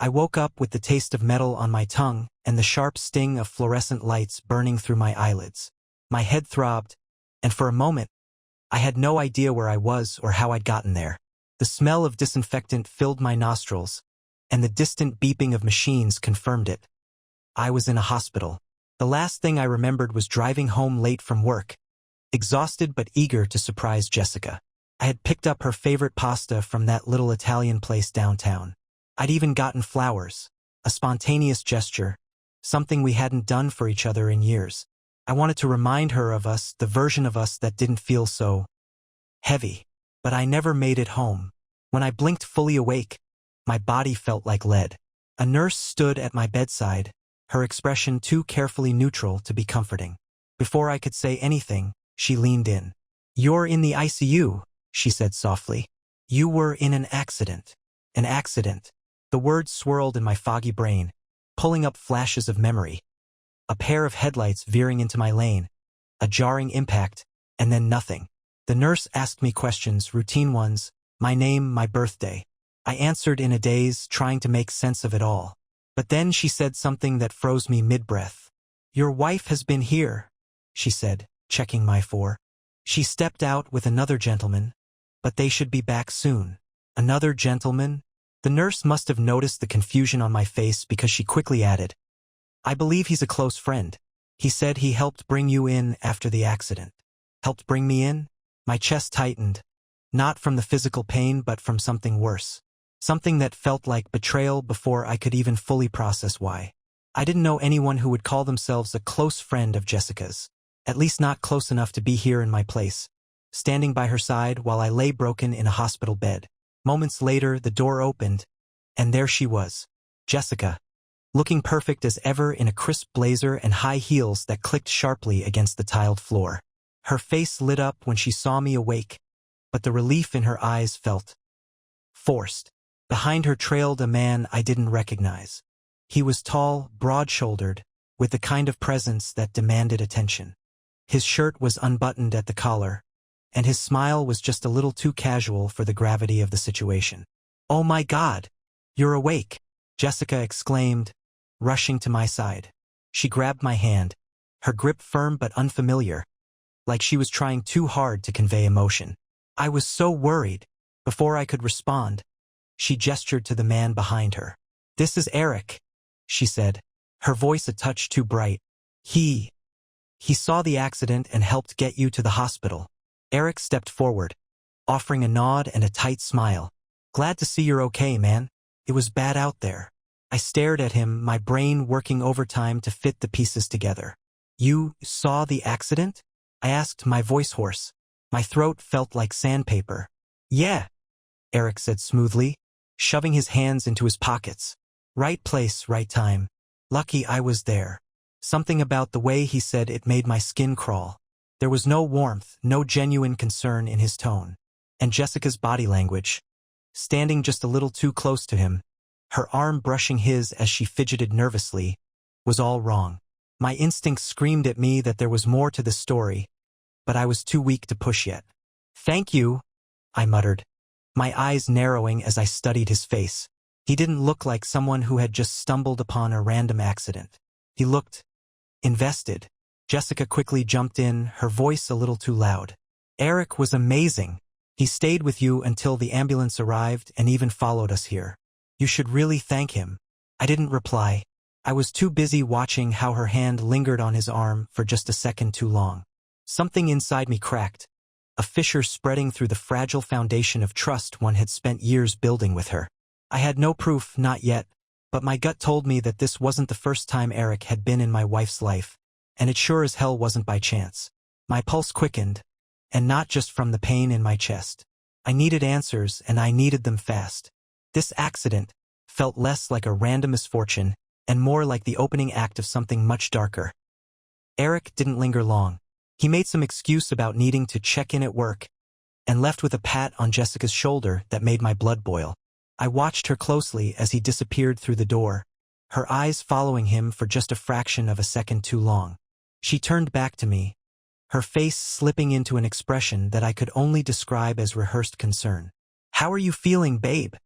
I woke up with the taste of metal on my tongue and the sharp sting of fluorescent lights burning through my eyelids. My head throbbed, and for a moment, I had no idea where I was or how I'd gotten there. The smell of disinfectant filled my nostrils, and the distant beeping of machines confirmed it. I was in a hospital. The last thing I remembered was driving home late from work, exhausted but eager to surprise Jessica. I had picked up her favorite pasta from that little Italian place downtown. I'd even gotten flowers, a spontaneous gesture, something we hadn't done for each other in years. I wanted to remind her of us, the version of us that didn't feel so heavy. But I never made it home. When I blinked fully awake, my body felt like lead. A nurse stood at my bedside, her expression too carefully neutral to be comforting. Before I could say anything, she leaned in. "You're in the ICU," she said softly. "You were in an accident." An accident. The words swirled in my foggy brain, pulling up flashes of memory. A pair of headlights veering into my lane, a jarring impact, and then nothing. The nurse asked me questions, routine ones, my name, my birthday. I answered in a daze, trying to make sense of it all. But then she said something that froze me mid-breath. "Your wife has been here," she said, checking my phone. "She stepped out with another gentleman, but they should be back soon." Another gentleman? The nurse must have noticed the confusion on my face because she quickly added, "I believe he's a close friend. He said he helped bring you in after the accident." Helped bring me in? My chest tightened, not from the physical pain but from something worse. Something that felt like betrayal before I could even fully process why. I didn't know anyone who would call themselves a close friend of Jessica's. At least not close enough to be here in my place, standing by her side while I lay broken in a hospital bed. Moments later, the door opened, and there she was, Jessica, looking perfect as ever in a crisp blazer and high heels that clicked sharply against the tiled floor. Her face lit up when she saw me awake, but the relief in her eyes felt forced. Behind her trailed a man I didn't recognize. He was tall, broad-shouldered, with the kind of presence that demanded attention. His shirt was unbuttoned at the collar, and his smile was just a little too casual for the gravity of the situation. "Oh my God! You're awake!" Jessica exclaimed, rushing to my side. She grabbed my hand, her grip firm but unfamiliar, like she was trying too hard to convey emotion. I was so worried. Before I could respond, she gestured to the man behind her. "This is Eric," she said, her voice a touch too bright. He saw the accident and helped get you to the hospital." Eric stepped forward, offering a nod and a tight smile. "Glad to see you're okay, man. It was bad out there." I stared at him, my brain working overtime to fit the pieces together. "You saw the accident?" I asked, my voice hoarse. My throat felt like sandpaper. "Yeah," Eric said smoothly, shoving his hands into his pockets. "Right place, right time. Lucky I was there." Something about the way he said it made my skin crawl. There was no warmth, no genuine concern in his tone. And Jessica's body language, standing just a little too close to him, her arm brushing his as she fidgeted nervously, was all wrong. My instincts screamed at me that there was more to the story, but I was too weak to push yet. "Thank you," I muttered, my eyes narrowing as I studied his face. He didn't look like someone who had just stumbled upon a random accident. He looked invested. Jessica quickly jumped in, her voice a little too loud. "Eric was amazing. He stayed with you until the ambulance arrived and even followed us here. You should really thank him." I didn't reply. I was too busy watching how her hand lingered on his arm for just a second too long. Something inside me cracked, a fissure spreading through the fragile foundation of trust one had spent years building with her. I had no proof, not yet, but my gut told me that this wasn't the first time Eric had been in my wife's life, and it sure as hell wasn't by chance. My pulse quickened, and not just from the pain in my chest. I needed answers, and I needed them fast. This accident felt less like a random misfortune and more like the opening act of something much darker. Eric didn't linger long. He made some excuse about needing to check in at work and left with a pat on Jessica's shoulder that made my blood boil. I watched her closely as he disappeared through the door, her eyes following him for just a fraction of a second too long. She turned back to me, her face slipping into an expression that I could only describe as rehearsed concern. "How are you feeling, babe?"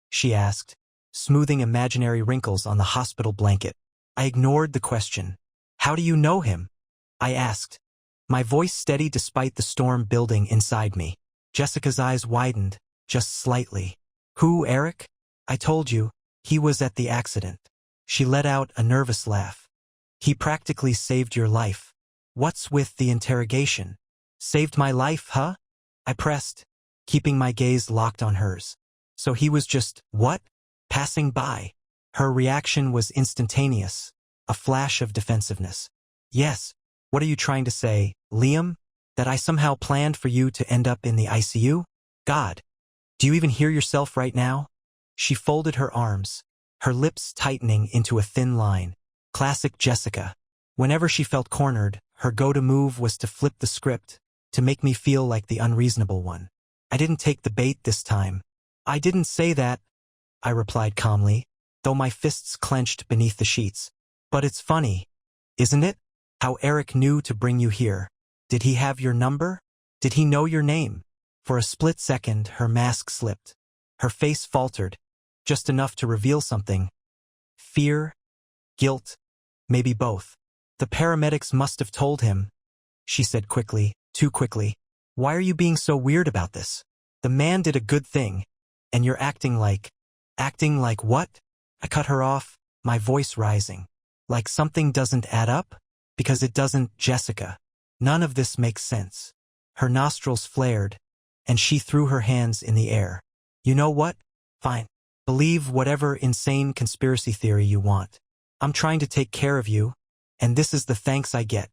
she asked, smoothing imaginary wrinkles on the hospital blanket. I ignored the question. "How do you know him?" I asked, my voice steady despite the storm building inside me. Jessica's eyes widened, just slightly. "Who, Eric? I told you, he was at the accident." She let out a nervous laugh. "He practically saved your life." "What's with the interrogation?" "Saved my life, huh?" I pressed, keeping my gaze locked on hers. "So he was just, what? Passing by?" Her reaction was instantaneous, a flash of defensiveness. "Yes. What are you trying to say, Liam? That I somehow planned for you to end up in the ICU? God, do you even hear yourself right now?" She folded her arms, her lips tightening into a thin line. Classic Jessica. Whenever she felt cornered, her go-to move was to flip the script, to make me feel like the unreasonable one. I didn't take the bait this time. "I didn't say that," I replied calmly, though my fists clenched beneath the sheets. "But it's funny, isn't it? How Eric knew to bring you here. Did he have your number? Did he know your name?" For a split second, her mask slipped. Her face faltered, just enough to reveal something. Fear? Guilt? Maybe both. "The paramedics must have told him," she said quickly, too quickly. "Why are you being so weird about this? The man did a good thing, and you're acting like... Acting like what?" I cut her off, my voice rising. "Like something doesn't add up? Because it doesn't, Jessica. None of this makes sense." Her nostrils flared, and she threw her hands in the air. "You know what? Fine. Believe whatever insane conspiracy theory you want. I'm trying to take care of you, and this is the thanks I get."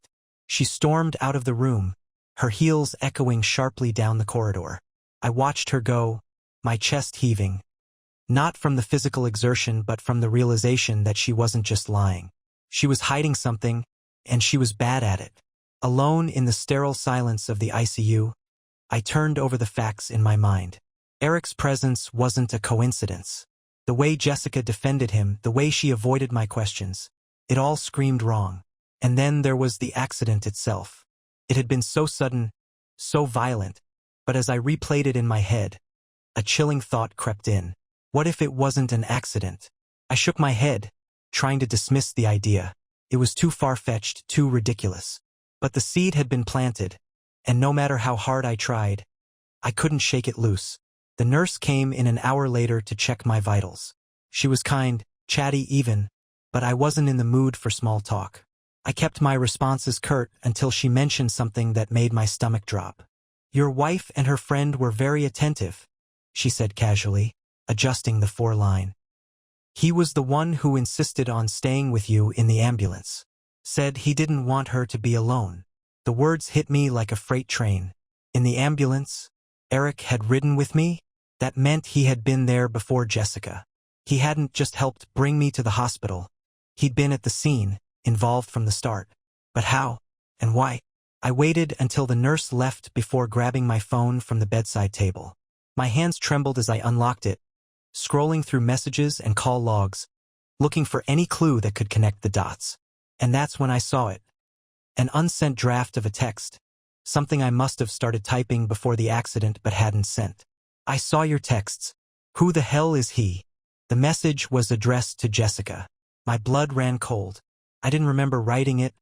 She stormed out of the room, her heels echoing sharply down the corridor. I watched her go, my chest heaving. Not from the physical exertion but from the realization that she wasn't just lying. She was hiding something, and she was bad at it. Alone in the sterile silence of the ICU, I turned over the facts in my mind. Eric's presence wasn't a coincidence. The way Jessica defended him, the way she avoided my questions, it all screamed wrong. And then there was the accident itself. It had been so sudden, so violent, but as I replayed it in my head, a chilling thought crept in. What if it wasn't an accident? I shook my head, trying to dismiss the idea. It was too far-fetched, too ridiculous. But the seed had been planted, and no matter how hard I tried, I couldn't shake it loose. The nurse came in an hour later to check my vitals. She was kind, chatty even, but I wasn't in the mood for small talk. I kept my responses curt until she mentioned something that made my stomach drop. "Your wife and her friend were very attentive," she said casually, adjusting the foreline. "He was the one who insisted on staying with you in the ambulance. Said he didn't want her to be alone." The words hit me like a freight train. In the ambulance, Eric had ridden with me? That meant he had been there before Jessica. He hadn't just helped bring me to the hospital. He'd been at the scene, involved from the start. But how? And why? I waited until the nurse left before grabbing my phone from the bedside table. My hands trembled as I unlocked it, scrolling through messages and call logs, looking for any clue that could connect the dots. And that's when I saw it. An unsent draft of a text, something I must have started typing before the accident but hadn't sent. "I saw your texts. Who the hell is he?" The message was addressed to Jessica. My blood ran cold. I didn't remember writing it,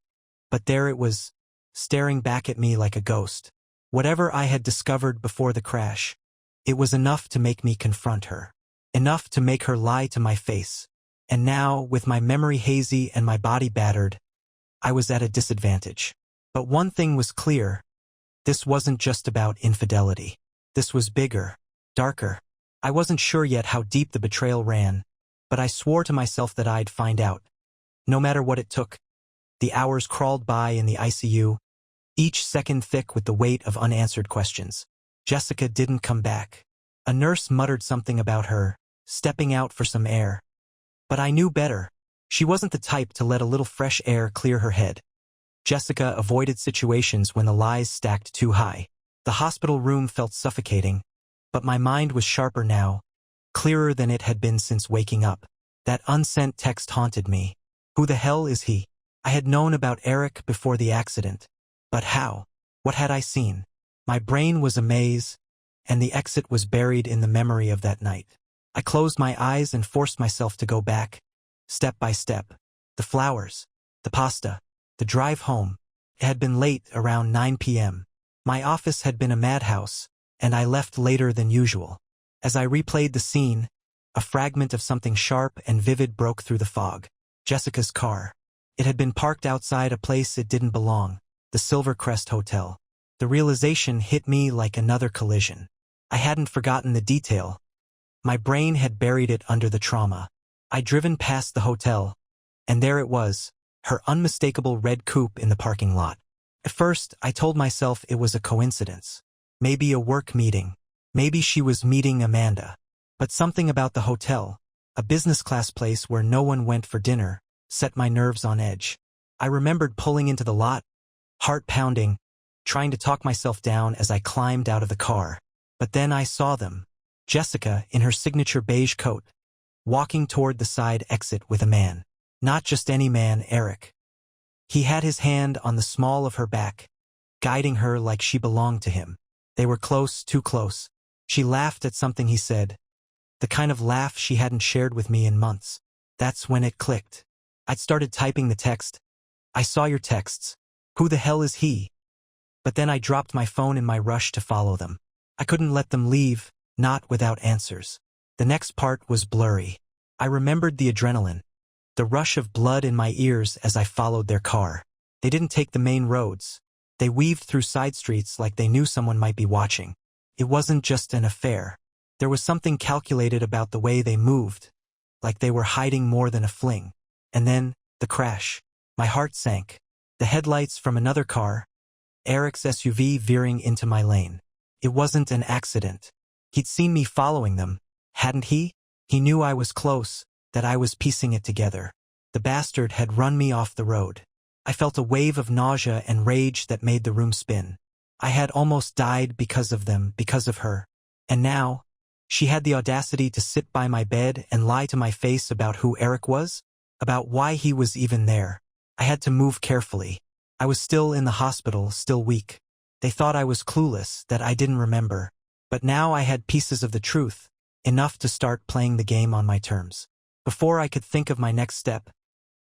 but there it was, staring back at me like a ghost. Whatever I had discovered before the crash, it was enough to make me confront her. Enough to make her lie to my face. And now, with my memory hazy and my body battered, I was at a disadvantage. But one thing was clear. This wasn't just about infidelity. This was bigger, darker. I wasn't sure yet how deep the betrayal ran, but I swore to myself that I'd find out. No matter what it took. The hours crawled by in the ICU, each second thick with the weight of unanswered questions. Jessica didn't come back. A nurse muttered something about her, stepping out for some air. But I knew better. She wasn't the type to let a little fresh air clear her head. Jessica avoided situations when the lies stacked too high. The hospital room felt suffocating, but my mind was sharper now, clearer than it had been since waking up. That unsent text haunted me. Who the hell is he? I had known about Eric before the accident. But how? What had I seen? My brain was a maze, and the exit was buried in the memory of that night. I closed my eyes and forced myself to go back, step by step. The flowers, the pasta, the drive home. It had been late, around 9 p.m. My office had been a madhouse, and I left later than usual. As I replayed the scene, a fragment of something sharp and vivid broke through the fog. Jessica's car. It had been parked outside a place it didn't belong, the Silvercrest Hotel. The realization hit me like another collision. I hadn't forgotten the detail. My brain had buried it under the trauma. I'd driven past the hotel, and there it was, her unmistakable red coupe in the parking lot. At first, I told myself it was a coincidence. Maybe a work meeting. Maybe she was meeting Amanda. But something about the hotel, a business-class place where no one went for dinner, set my nerves on edge. I remembered pulling into the lot, heart pounding, trying to talk myself down as I climbed out of the car. But then I saw them. Jessica, in her signature beige coat, walking toward the side exit with a man. Not just any man, Eric. He had his hand on the small of her back, guiding her like she belonged to him. They were close, too close. She laughed at something he said, the kind of laugh she hadn't shared with me in months. That's when it clicked. I'd started typing the text. I saw your texts. Who the hell is he? But then I dropped my phone in my rush to follow them. I couldn't let them leave, not without answers. The next part was blurry. I remembered the adrenaline, the rush of blood in my ears as I followed their car. They didn't take the main roads. They weaved through side streets like they knew someone might be watching. It wasn't just an affair. There was something calculated about the way they moved, like they were hiding more than a fling. And then, the crash. My heart sank. The headlights from another car, Eric's SUV veering into my lane. It wasn't an accident. He'd seen me following them, hadn't he? He knew I was close, that I was piecing it together. The bastard had run me off the road. I felt a wave of nausea and rage that made the room spin. I had almost died because of them, because of her. And now, she had the audacity to sit by my bed and lie to my face about who Eric was, about why he was even there. I had to move carefully. I was still in the hospital, still weak. They thought I was clueless, that I didn't remember. But now I had pieces of the truth, enough to start playing the game on my terms. Before I could think of my next step,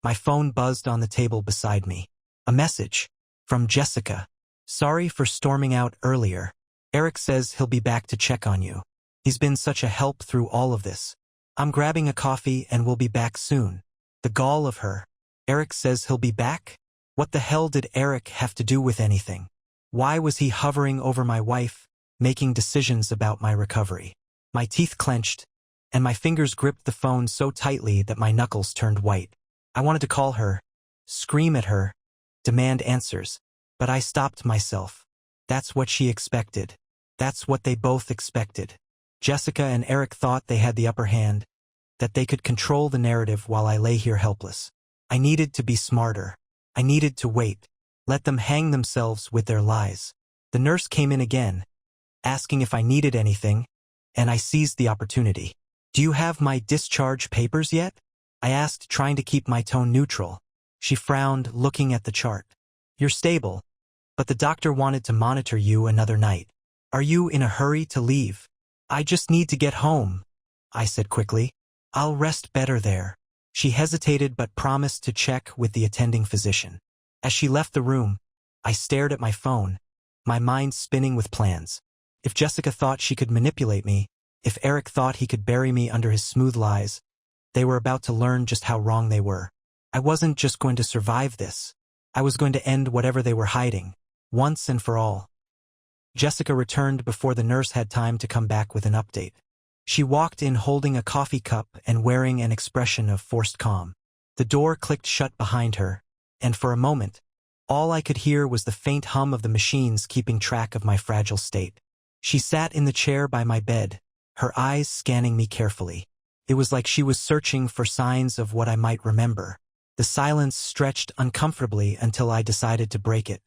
my phone buzzed on the table beside me. A message. From Jessica. Sorry for storming out earlier. Eric says he'll be back to check on you. He's been such a help through all of this. I'm grabbing a coffee and we'll be back soon. The gall of her. Eric says he'll be back? What the hell did Eric have to do with anything? Why was he hovering over my wife, making decisions about my recovery? My teeth clenched, and my fingers gripped the phone so tightly that my knuckles turned white. I wanted to call her, scream at her, demand answers, but I stopped myself. That's what she expected. That's what they both expected. Jessica and Eric thought they had the upper hand, that they could control the narrative while I lay here helpless. I needed to be smarter. I needed to wait. Let them hang themselves with their lies. The nurse came in again, asking if I needed anything, and I seized the opportunity. Do you have my discharge papers yet? I asked, trying to keep my tone neutral. She frowned, looking at the chart. You're stable, but the doctor wanted to monitor you another night. Are you in a hurry to leave? I just need to get home, I said quickly. I'll rest better there. She hesitated but promised to check with the attending physician. As she left the room, I stared at my phone, my mind spinning with plans. If Jessica thought she could manipulate me, if Eric thought he could bury me under his smooth lies, they were about to learn just how wrong they were. I wasn't just going to survive this. I was going to end whatever they were hiding, once and for all. Jessica returned before the nurse had time to come back with an update. She walked in holding a coffee cup and wearing an expression of forced calm. The door clicked shut behind her, and for a moment, all I could hear was the faint hum of the machines keeping track of my fragile state. She sat in the chair by my bed, her eyes scanning me carefully. It was like she was searching for signs of what I might remember. The silence stretched uncomfortably until I decided to break it.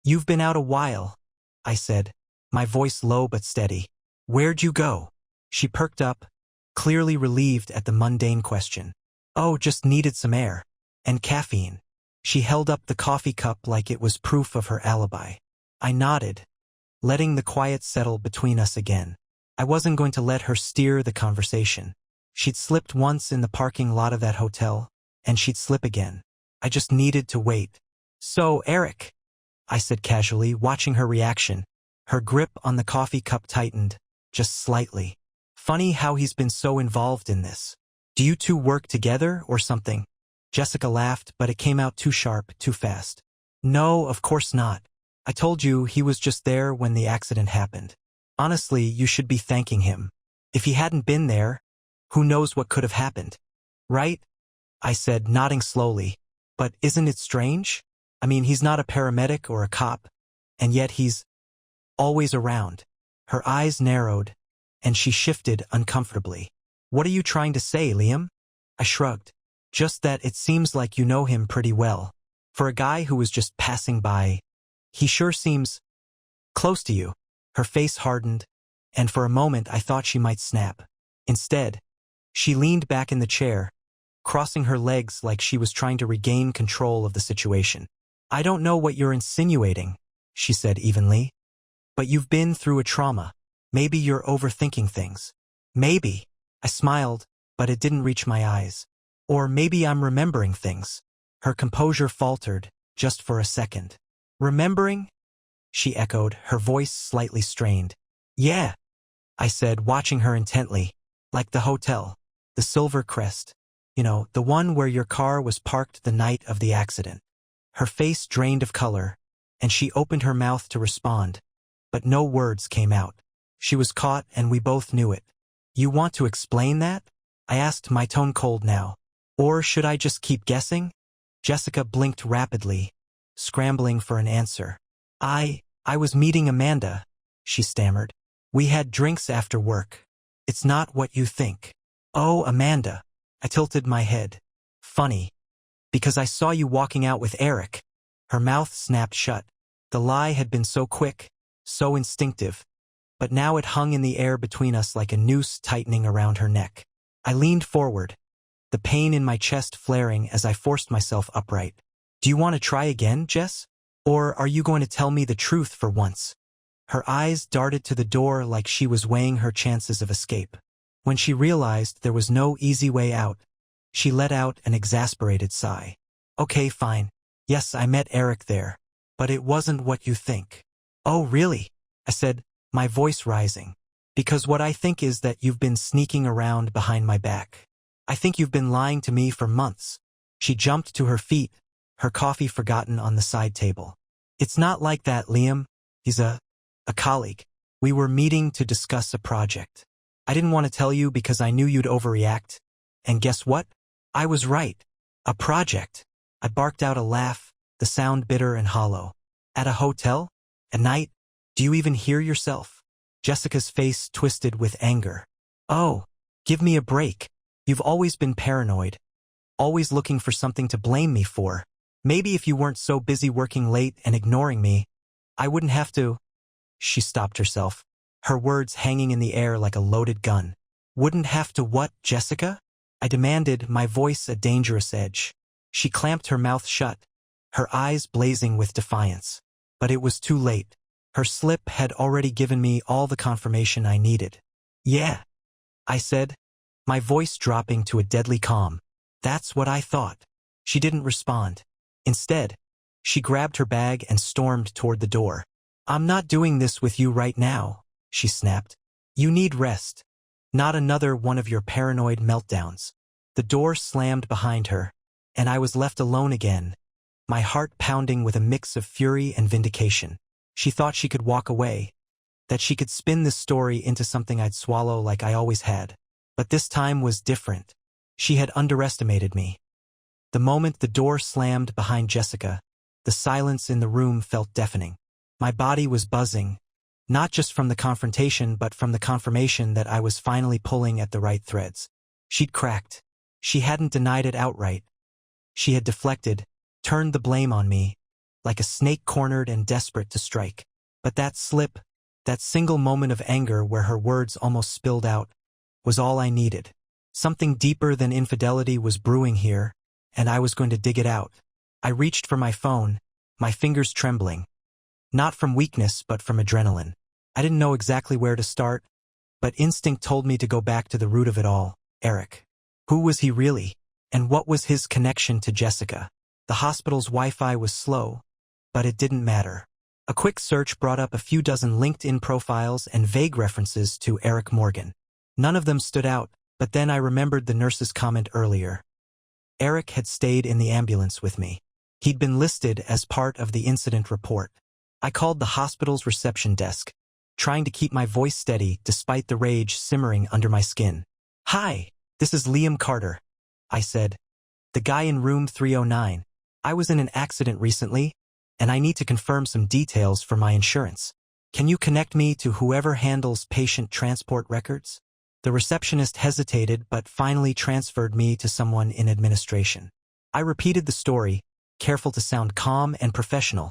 You've been out a while, I said, my voice low but steady. Where'd you go? She perked up, clearly relieved at the mundane question. Oh, just needed some air. And caffeine. She held up the coffee cup like it was proof of her alibi. I nodded, letting the quiet settle between us again. I wasn't going to let her steer the conversation. She'd slipped once in the parking lot of that hotel, and she'd slip again. I just needed to wait. "So, Eric," I said casually, watching her reaction. Her grip on the coffee cup tightened, just slightly. "Funny how he's been so involved in this. Do you two work together or something?" Jessica laughed, but it came out too sharp, too fast. "No, of course not. I told you he was just there when the accident happened. Honestly, you should be thanking him. If he hadn't been there, who knows what could have happened. Right?" I said, nodding slowly. "But isn't it strange? I mean, he's not a paramedic or a cop, and yet he's always around." Her eyes narrowed, and she shifted uncomfortably. "What are you trying to say, Liam?" I shrugged. "Just that it seems like you know him pretty well. For a guy who was just passing by, he sure seems close to you." Her face hardened, and for a moment I thought she might snap. Instead, she leaned back in the chair, crossing her legs like she was trying to regain control of the situation. "I don't know what you're insinuating," she said evenly. "But you've been through a trauma. Maybe you're overthinking things." "Maybe." I smiled, but it didn't reach my eyes. "Or maybe I'm remembering things." Her composure faltered, just for a second. "Remembering?" she echoed, her voice slightly strained. "Yeah," I said, watching her intently. "Like the hotel. The Silver Crest. You know, the one where your car was parked the night of the accident." Her face drained of color, and she opened her mouth to respond, but no words came out. She was caught, and we both knew it. "You want to explain that?" I asked, my tone cold now. "Or should I just keep guessing?" Jessica blinked rapidly, scrambling for an answer. I was meeting Amanda," she stammered. "We had drinks after work. It's not what you think." "Oh, Amanda." I tilted my head. "Funny. Because I saw you walking out with Eric." Her mouth snapped shut. The lie had been so quick, so instinctive, but now it hung in the air between us like a noose tightening around her neck. I leaned forward, the pain in my chest flaring as I forced myself upright. "Do you want to try again, Jess? Or are you going to tell me the truth for once?" Her eyes darted to the door like she was weighing her chances of escape. When she realized there was no easy way out, she let out an exasperated sigh. "Okay, fine. Yes, I met Eric there. But it wasn't what you think." "Oh, really?" I said, my voice rising. "Because what I think is that you've been sneaking around behind my back. I think you've been lying to me for months." She jumped to her feet, her coffee forgotten on the side table. "It's not like that, Liam. He's a colleague. We were meeting to discuss a project. I didn't want to tell you because I knew you'd overreact. And guess what? I was right. A project." I barked out a laugh, the sound bitter and hollow. "At a hotel? At night? Do you even hear yourself?" Jessica's face twisted with anger. "Oh, give me a break. You've always been paranoid. Always looking for something to blame me for. Maybe if you weren't so busy working late and ignoring me, I wouldn't have to." She stopped herself, her words hanging in the air like a loaded gun. "Wouldn't have to what, Jessica?" I demanded, my voice a dangerous edge. She clamped her mouth shut, her eyes blazing with defiance. But it was too late. Her slip had already given me all the confirmation I needed. "Yeah," I said, my voice dropping to a deadly calm. "That's what I thought." She didn't respond. Instead, she grabbed her bag and stormed toward the door. "I'm not doing this with you right now," she snapped. "You need rest. Not another one of your paranoid meltdowns." The door slammed behind her, and I was left alone again, my heart pounding with a mix of fury and vindication. She thought she could walk away, that she could spin this story into something I'd swallow like I always had. But this time was different. She had underestimated me. The moment the door slammed behind Jessica, the silence in the room felt deafening. My body was buzzing, not just from the confrontation but from the confirmation that I was finally pulling at the right threads. She'd cracked. She hadn't denied it outright. She had deflected, turned the blame on me, like a snake cornered and desperate to strike. But that slip, that single moment of anger where her words almost spilled out, was all I needed. Something deeper than infidelity was brewing here, and I was going to dig it out. I reached for my phone, my fingers trembling. Not from weakness, but from adrenaline. I didn't know exactly where to start, but instinct told me to go back to the root of it all. Eric. Who was he really? And what was his connection to Jessica? The hospital's Wi-Fi was slow, but it didn't matter. A quick search brought up a few dozen LinkedIn profiles and vague references to Eric Morgan. None of them stood out, but then I remembered the nurse's comment earlier. Eric had stayed in the ambulance with me. He'd been listed as part of the incident report. I called the hospital's reception desk, trying to keep my voice steady despite the rage simmering under my skin. "Hi, this is Liam Carter," I said. "The guy in room 309. I was in an accident recently, and I need to confirm some details for my insurance. Can you connect me to whoever handles patient transport records?" The receptionist hesitated but finally transferred me to someone in administration. I repeated the story, careful to sound calm and professional,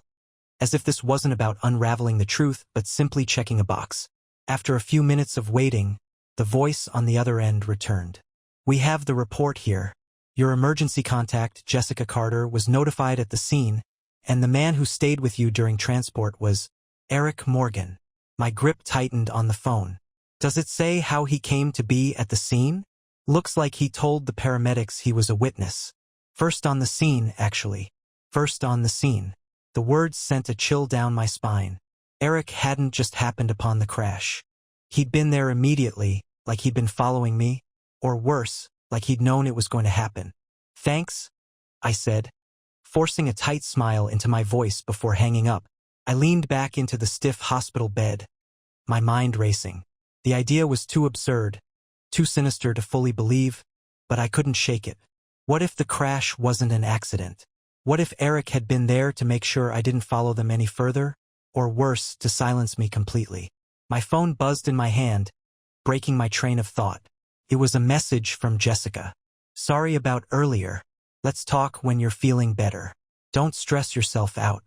as if this wasn't about unraveling the truth but simply checking a box. After a few minutes of waiting, the voice on the other end returned. "We have the report here. Your emergency contact, Jessica Carter, was notified at the scene, and the man who stayed with you during transport was Eric Morgan." My grip tightened on the phone. "Does it say how he came to be at the scene?" "Looks like he told the paramedics he was a witness. First on the scene, actually. First on the scene." The words sent a chill down my spine. Eric hadn't just happened upon the crash. He'd been there immediately, like he'd been following me, or worse, like he'd known it was going to happen. "Thanks," I said, forcing a tight smile into my voice before hanging up. I leaned back into the stiff hospital bed, my mind racing. The idea was too absurd, too sinister to fully believe, but I couldn't shake it. What if the crash wasn't an accident? What if Eric had been there to make sure I didn't follow them any further, or worse, to silence me completely? My phone buzzed in my hand, breaking my train of thought. It was a message from Jessica. "Sorry about earlier. Let's talk when you're feeling better. Don't stress yourself out.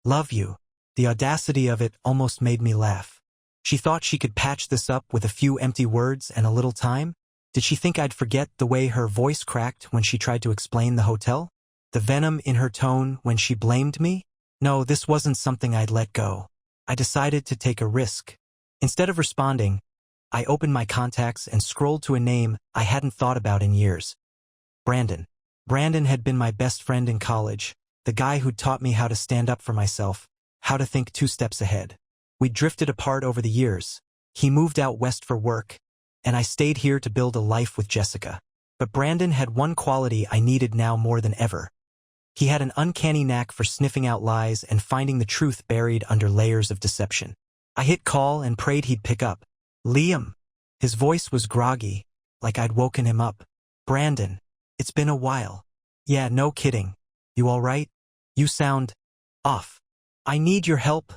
Love you." The audacity of it almost made me laugh. She thought she could patch this up with a few empty words and a little time? Did she think I'd forget the way her voice cracked when she tried to explain the hotel? The venom in her tone when she blamed me? No, this wasn't something I'd let go. I decided to take a risk. Instead of responding, I opened my contacts and scrolled to a name I hadn't thought about in years. Brandon. Brandon had been my best friend in college, the guy who'd taught me how to stand up for myself, how to think 2 steps ahead. We'd drifted apart over the years. He moved out west for work, and I stayed here to build a life with Jessica. But Brandon had one quality I needed now more than ever. He had an uncanny knack for sniffing out lies and finding the truth buried under layers of deception. I hit call and prayed he'd pick up. "Liam." His voice was groggy, like I'd woken him up. "Brandon, it's been a while." "Yeah, no kidding. You all right? You sound off." "I need your help,"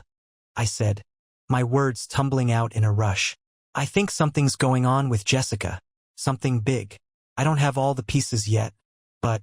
I said, my words tumbling out in a rush. "I think something's going on with Jessica. Something big. I don't have all the pieces yet, but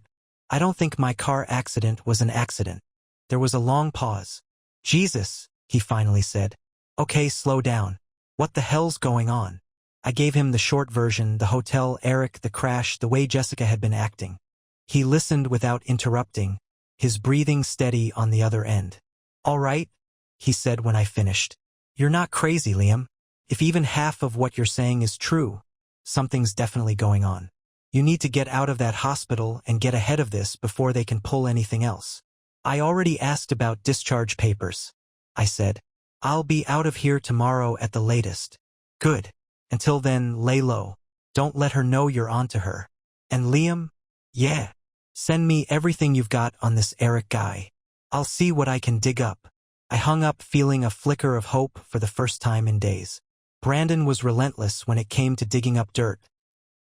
I don't think my car accident was an accident." There was a long pause. "Jesus," he finally said. "Okay, slow down. What the hell's going on?" I gave him the short version, the hotel, Eric, the crash, the way Jessica had been acting. He listened without interrupting, his breathing steady on the other end. "All right," he said when I finished. "You're not crazy, Liam. If even half of what you're saying is true, something's definitely going on. You need to get out of that hospital and get ahead of this before they can pull anything else." "I already asked about discharge papers," I said. "I'll be out of here tomorrow at the latest." "Good. Until then, lay low. Don't let her know you're onto her. And Liam? Yeah. Send me everything you've got on this Eric guy. I'll see what I can dig up." I hung up feeling a flicker of hope for the first time in days. Brandon was relentless when it came to digging up dirt.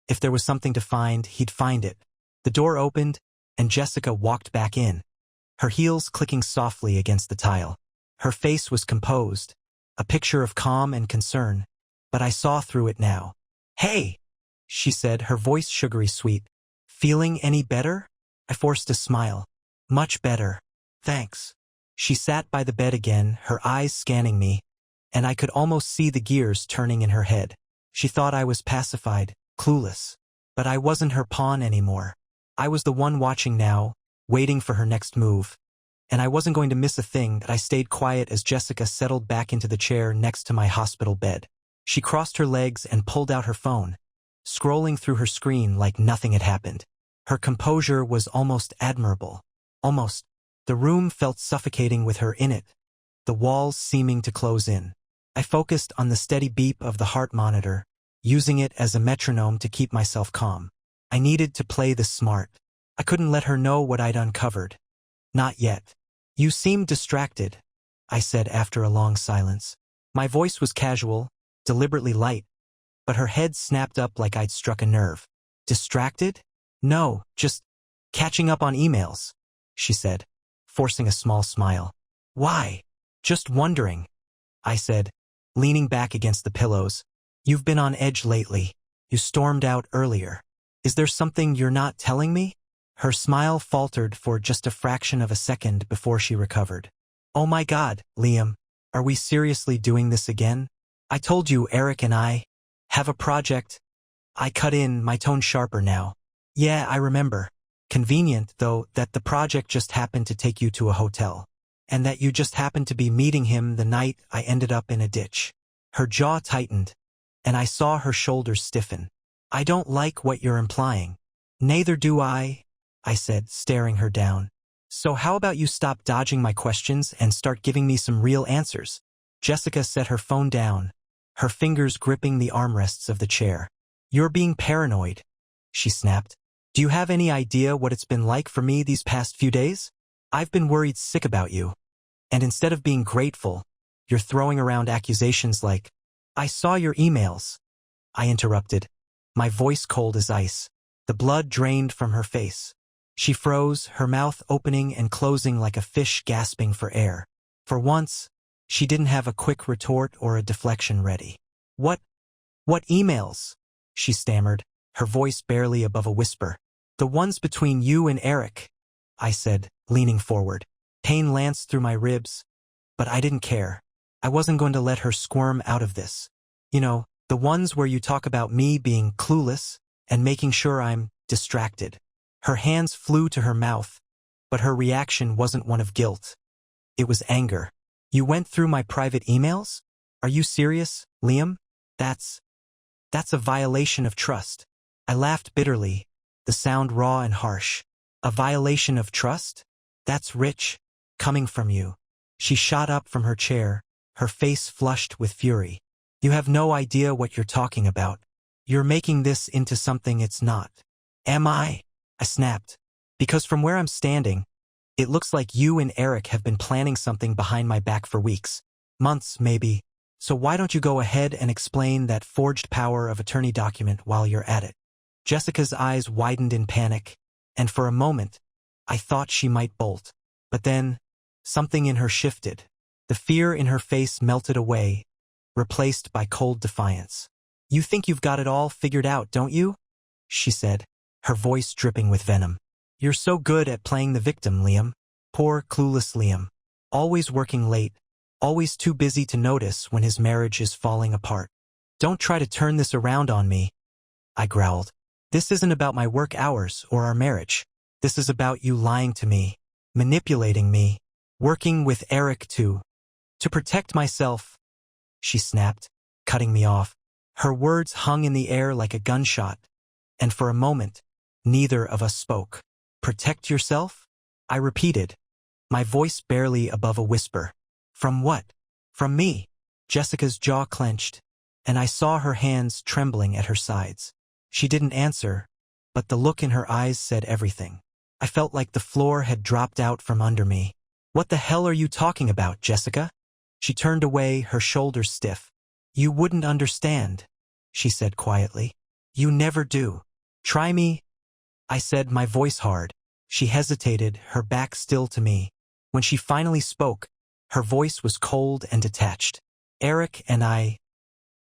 If there was something to find, he'd find it. The door opened, and Jessica walked back in, her heels clicking softly against the tile. Her face was composed, a picture of calm and concern, but I saw through it now. "Hey," she said, her voice sugary sweet. "Feeling any better?" I forced a smile. "Much better. Thanks." She sat by the bed again, her eyes scanning me, and I could almost see the gears turning in her head. She thought I was pacified, clueless. But I wasn't her pawn anymore. I was the one watching now, waiting for her next move. And I wasn't going to miss a thing. I stayed quiet as Jessica settled back into the chair next to my hospital bed. She crossed her legs and pulled out her phone, scrolling through her screen like nothing had happened. Her composure was almost admirable. Almost. The room felt suffocating with her in it, the walls seeming to close in. I focused on the steady beep of the heart monitor, using it as a metronome to keep myself calm. I needed to play this smart. I couldn't let her know what I'd uncovered. Not yet. You seemed distracted, I said after a long silence. My voice was casual, deliberately light, but her head snapped up like I'd struck a nerve. Distracted? No, just catching up on emails, she said, forcing a small smile. Why? Just wondering, I said, leaning back against the pillows. You've been on edge lately. You stormed out earlier. Is there something you're not telling me? Her smile faltered for just a fraction of a second before she recovered. Oh my God, Liam, are we seriously doing this again? I told you Eric and I have a project. I cut in, my tone sharper now. Yeah, I remember. Convenient, though, that the project just happened to take you to a hotel. And that you just happened to be meeting him the night I ended up in a ditch. Her jaw tightened, and I saw her shoulders stiffen. I don't like what you're implying. Neither do I said, staring her down. So how about you stop dodging my questions and start giving me some real answers? Jessica set her phone down, her fingers gripping the armrests of the chair. You're being paranoid, she snapped. Do you have any idea what it's been like for me these past few days? I've been worried sick about you. And instead of being grateful, you're throwing around accusations like, I saw your emails. I interrupted, my voice cold as ice. The blood drained from her face. She froze, her mouth opening and closing like a fish gasping for air. For once, she didn't have a quick retort or a deflection ready. What emails? She stammered, her voice barely above a whisper. The ones between you and Eric, I said, leaning forward. Pain lanced through my ribs, but I didn't care. I wasn't going to let her squirm out of this. You know, the ones where you talk about me being clueless and making sure I'm distracted. Her hands flew to her mouth, but her reaction wasn't one of guilt. It was anger. You went through my private emails? Are you serious, Liam? That's a violation of trust. I laughed bitterly, the sound raw and harsh. A violation of trust? That's rich, coming from you. She shot up from her chair, her face flushed with fury. You have no idea what you're talking about. You're making this into something it's not. Am I? I snapped. Because from where I'm standing, it looks like you and Eric have been planning something behind my back for weeks. Months, maybe. So why don't you go ahead and explain that forged power of attorney document while you're at it? Jessica's eyes widened in panic, and for a moment, I thought she might bolt. But then, something in her shifted. The fear in her face melted away, replaced by cold defiance. You think you've got it all figured out, don't you? She said, her voice dripping with venom. You're so good at playing the victim, Liam. Poor, clueless Liam. Always working late, always too busy to notice when his marriage is falling apart. Don't try to turn this around on me, I growled. This isn't about my work hours or our marriage. This is about you lying to me, manipulating me, working with Eric to protect myself, she snapped, cutting me off. Her words hung in the air like a gunshot, and for a moment, neither of us spoke. Protect yourself? I repeated, my voice barely above a whisper. From what? From me. Jessica's jaw clenched, and I saw her hands trembling at her sides. She didn't answer, but the look in her eyes said everything. I felt like the floor had dropped out from under me. What the hell are you talking about, Jessica? She turned away, her shoulders stiff. You wouldn't understand, she said quietly. You never do. Try me, I said, my voice hard. She hesitated, her back still to me. When she finally spoke, her voice was cold and detached. Eric and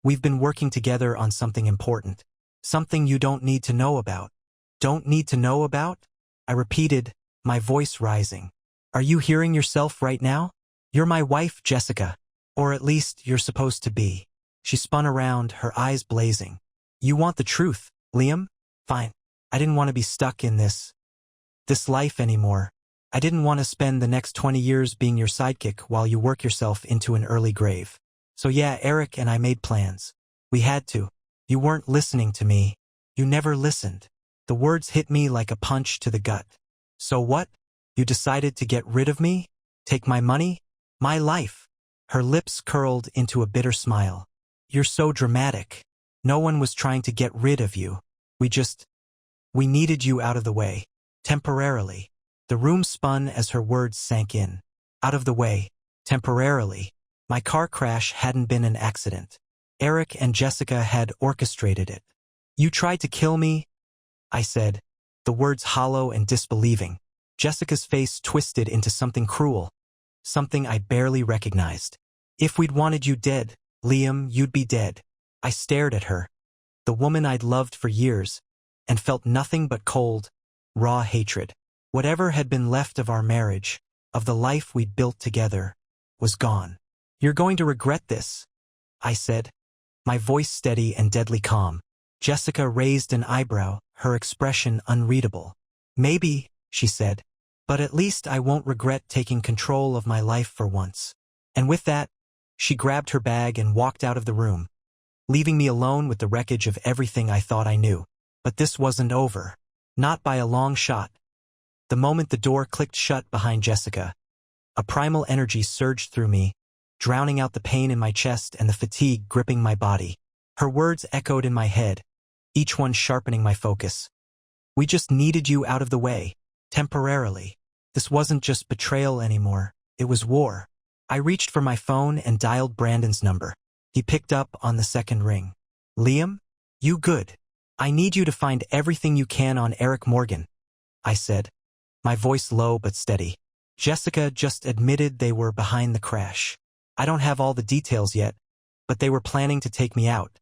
we've been working together on something important. Something you don't need to know about. Don't need to know about? I repeated, my voice rising. Are you hearing yourself right now? You're my wife, Jessica. Or at least you're supposed to be. She spun around, her eyes blazing. You want the truth, Liam? Fine. I didn't want to be stuck in this life anymore. I didn't want to spend the next 20 years being your sidekick while you work yourself into an early grave. So yeah, Eric and I made plans. We had to. You weren't listening to me. You never listened. The words hit me like a punch to the gut. So what? You decided to get rid of me? Take my money? My life? Her lips curled into a bitter smile. You're so dramatic. No one was trying to get rid of you. We needed you out of the way. Temporarily. The room spun as her words sank in. Out of the way. Temporarily. My car crash hadn't been an accident. Eric and Jessica had orchestrated it. You tried to kill me? I said, the words hollow and disbelieving. Jessica's face twisted into something cruel. Something I barely recognized. If we'd wanted you dead, Liam, you'd be dead. I stared at her. The woman I'd loved for years, and felt nothing but cold, raw hatred. Whatever had been left of our marriage, of the life we'd built together, was gone. You're going to regret this, I said, my voice steady and deadly calm. Jessica raised an eyebrow, her expression unreadable. Maybe, she said, but at least I won't regret taking control of my life for once. And with that, she grabbed her bag and walked out of the room, leaving me alone with the wreckage of everything I thought I knew. But this wasn't over. Not by a long shot. The moment the door clicked shut behind Jessica, a primal energy surged through me, drowning out the pain in my chest and the fatigue gripping my body. Her words echoed in my head, each one sharpening my focus. We just needed you out of the way, temporarily. This wasn't just betrayal anymore, it was war. I reached for my phone and dialed Brandon's number. He picked up on the second ring. Liam? You good? I need you to find everything you can on Eric Morgan, I said, my voice low but steady. Jessica just admitted they were behind the crash. I don't have all the details yet, but they were planning to take me out.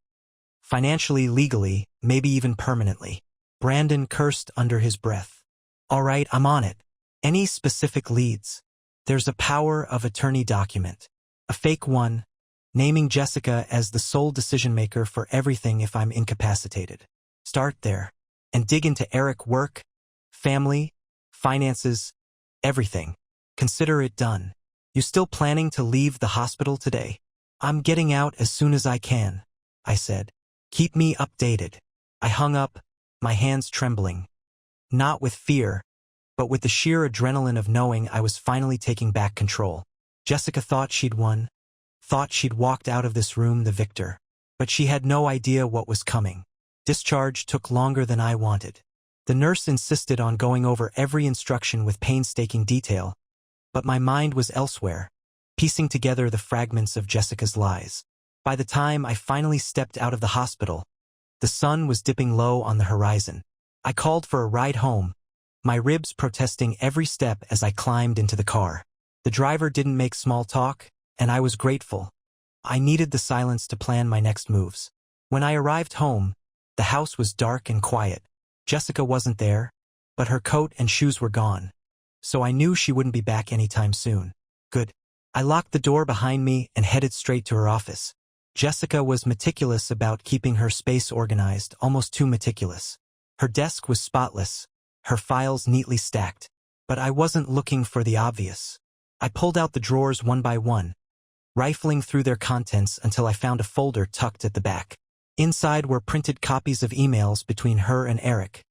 Financially, legally, maybe even permanently. Brandon cursed under his breath. All right, I'm on it. Any specific leads? There's a power of attorney document. A fake one, naming Jessica as the sole decision-maker for everything if I'm incapacitated. Start there, and dig into Eric work, family, finances, everything. Consider it done. You still planning to leave the hospital today? I'm getting out as soon as I can, I said. Keep me updated. I hung up, my hands trembling. Not with fear, but with the sheer adrenaline of knowing I was finally taking back control. Jessica thought she'd won, thought she'd walked out of this room the victor. But she had no idea what was coming. Discharge took longer than I wanted. The nurse insisted on going over every instruction with painstaking detail, but my mind was elsewhere, piecing together the fragments of Jessica's lies. By the time I finally stepped out of the hospital, the sun was dipping low on the horizon. I called for a ride home, my ribs protesting every step as I climbed into the car. The driver didn't make small talk, and I was grateful. I needed the silence to plan my next moves. When I arrived home, the house was dark and quiet. Jessica wasn't there, but her coat and shoes were gone, so I knew she wouldn't be back anytime soon. Good. I locked the door behind me and headed straight to her office. Jessica was meticulous about keeping her space organized, almost too meticulous. Her desk was spotless, her files neatly stacked, but I wasn't looking for the obvious. I pulled out the drawers one by one, rifling through their contents until I found a folder tucked at the back. Inside were printed copies of emails between her and Eric,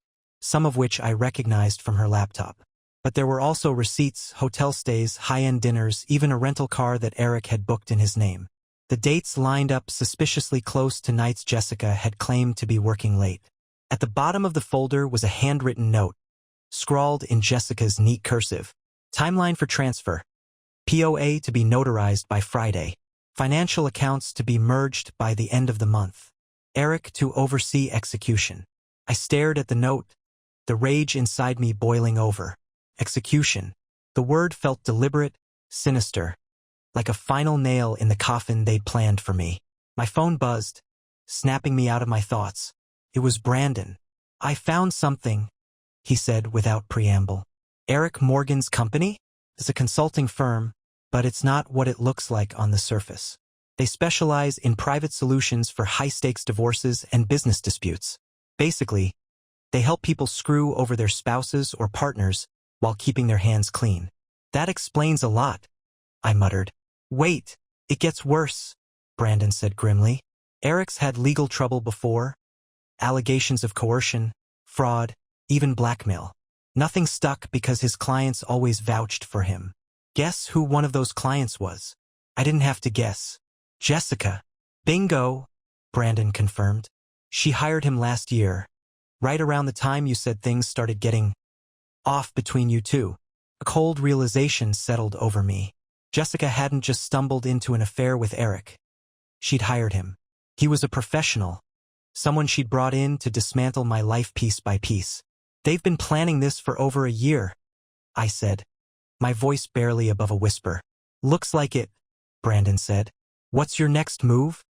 some of which I recognized from her laptop. But there were also receipts, hotel stays, high-end dinners, even a rental car that Eric had booked in his name. The dates lined up suspiciously close to nights Jessica had claimed to be working late. At the bottom of the folder was a handwritten note, scrawled in Jessica's neat cursive. Timeline for transfer. POA to be notarized by Friday. Financial accounts to be merged by the end of the month. Eric to oversee execution. I stared at the note, the rage inside me boiling over. Execution. The word felt deliberate, sinister, like a final nail in the coffin they'd planned for me. My phone buzzed, snapping me out of my thoughts. It was Brandon. I found something, he said without preamble. Eric Morgan's company? It's a consulting firm, but it's not what it looks like on the surface. They specialize in private solutions for high-stakes divorces and business disputes. Basically, they help people screw over their spouses or partners while keeping their hands clean. That explains a lot, I muttered. Wait, it gets worse, Brandon said grimly. Eric's had legal trouble before, Allegations of coercion, fraud, even blackmail. Nothing stuck because his clients always vouched for him. Guess who one of those clients was? I didn't have to guess. Jessica. Bingo, Brandon confirmed. She hired him last year, right around the time you said things started getting off between you two. A cold realization settled over me. Jessica hadn't just stumbled into an affair with Eric. She'd hired him. He was a professional, someone she'd brought in to dismantle my life piece by piece. They've been planning this for over a year, I said, my voice barely above a whisper. Looks like it, Brandon said. What's your next move?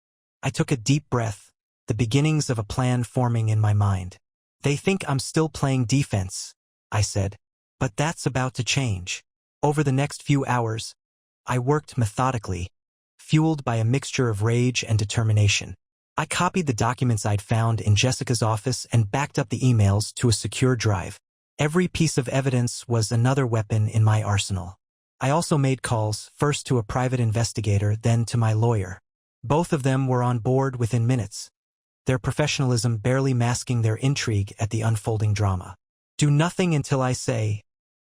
I took a deep breath, the beginnings of a plan forming in my mind. They think I'm still playing defense, I said, but that's about to change. Over the next few hours, I worked methodically, fueled by a mixture of rage and determination. I copied the documents I'd found in Jessica's office and backed up the emails to a secure drive. Every piece of evidence was another weapon in my arsenal. I also made calls, first to a private investigator, then to my lawyer. Both of them were on board within minutes, their professionalism barely masking their intrigue at the unfolding drama. Do nothing until I say,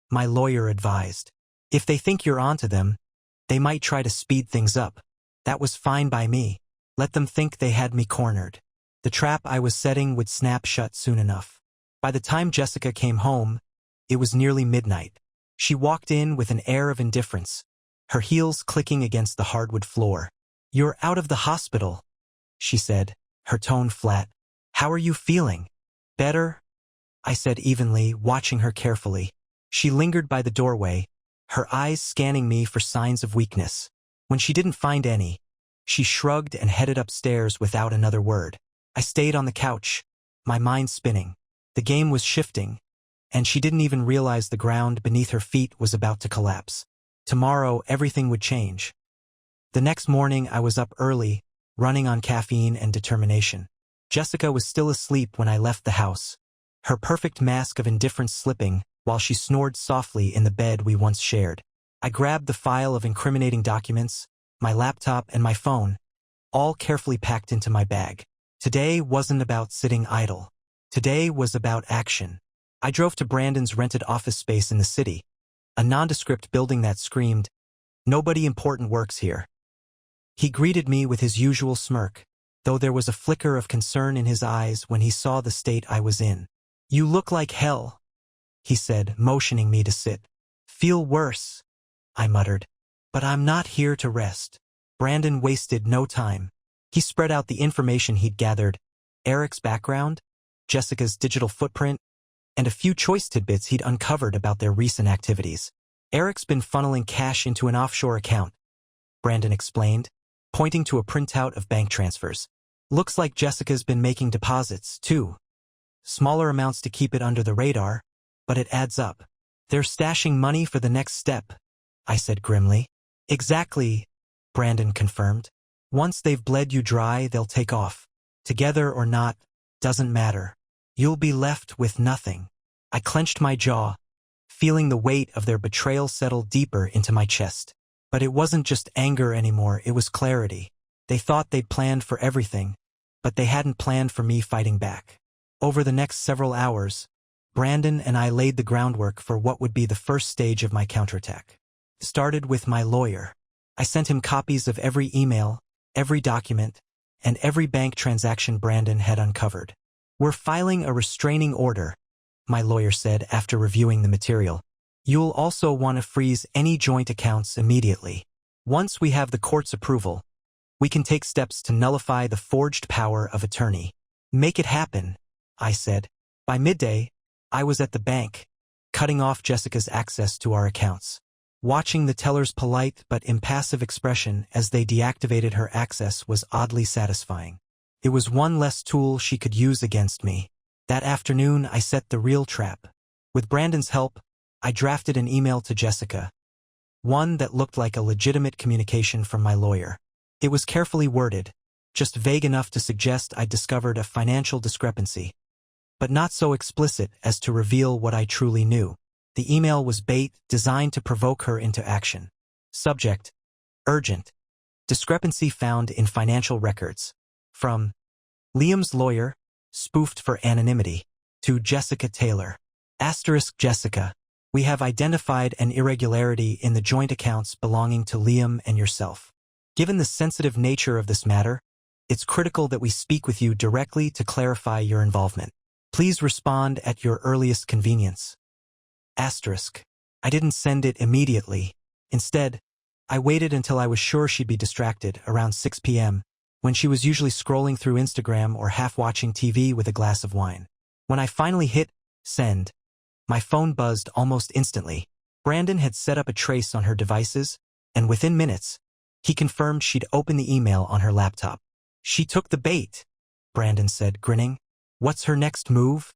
my lawyer advised. If they think you're onto them, they might try to speed things up. That was fine by me. Let them think they had me cornered. The trap I was setting would snap shut soon enough. By the time Jessica came home, it was nearly midnight. She walked in with an air of indifference, her heels clicking against the hardwood floor. You're out of the hospital, she said, her tone flat. How are you feeling? Better? I said evenly, watching her carefully. She lingered by the doorway, her eyes scanning me for signs of weakness. When she didn't find any, she shrugged and headed upstairs without another word. I stayed on the couch, my mind spinning. The game was shifting, and she didn't even realize the ground beneath her feet was about to collapse. Tomorrow, everything would change. The next morning, I was up early, running on caffeine and determination. Jessica was still asleep when I left the house, her perfect mask of indifference slipping while she snored softly in the bed we once shared. I grabbed the file of incriminating documents, my laptop and my phone, all carefully packed into my bag. Today wasn't about sitting idle. Today was about action. I drove to Brandon's rented office space in the city, a nondescript building that screamed, "Nobody important works here." He greeted me with his usual smirk, though there was a flicker of concern in his eyes when he saw the state I was in. "You look like hell," he said, motioning me to sit. "Feel worse," I muttered. "But I'm not here to rest." Brandon wasted no time. He spread out the information he'd gathered, Eric's background, Jessica's digital footprint, and a few choice tidbits he'd uncovered about their recent activities. "Eric's been funneling cash into an offshore account," Brandon explained, pointing to a printout of bank transfers. "Looks like Jessica's been making deposits, too. Smaller amounts to keep it under the radar, but it adds up. They're stashing money for the next step," I said grimly. "Exactly," Brandon confirmed. "Once they've bled you dry, they'll take off. Together or not, doesn't matter. You'll be left with nothing." I clenched my jaw, feeling the weight of their betrayal settle deeper into my chest. But it wasn't just anger anymore, it was clarity. They thought they'd planned for everything, but they hadn't planned for me fighting back. Over the next several hours, Brandon and I laid the groundwork for what would be the first stage of my counterattack. It started with my lawyer. I sent him copies of every email, every document, and every bank transaction Brandon had uncovered. "We're filing a restraining order," my lawyer said after reviewing the material. "You'll also want to freeze any joint accounts immediately. Once we have the court's approval, we can take steps to nullify the forged power of attorney." "Make it happen," I said. By midday, I was at the bank, cutting off Jessica's access to our accounts. Watching the teller's polite but impassive expression as they deactivated her access was oddly satisfying. It was one less tool she could use against me. That afternoon, I set the real trap. With Brandon's help, I drafted an email to Jessica, one that looked like a legitimate communication from my lawyer. It was carefully worded, just vague enough to suggest I'd discovered a financial discrepancy, but not so explicit as to reveal what I truly knew. The email was bait, designed to provoke her into action. Subject: urgent. Discrepancy found in financial records. From Liam's lawyer, spoofed for anonymity. To Jessica Taylor. Jessica. We have identified an irregularity in the joint accounts belonging to Liam and yourself. Given the sensitive nature of this matter, it's critical that we speak with you directly to clarify your involvement. Please respond at your earliest convenience. I didn't send it immediately. Instead, I waited until I was sure she'd be distracted, around 6 p.m., when she was usually scrolling through Instagram or half-watching TV with a glass of wine. When I finally hit send, my phone buzzed almost instantly. Brandon had set up a trace on her devices, and within minutes, he confirmed she'd opened the email on her laptop. She took the bait, Brandon said, grinning. What's her next move?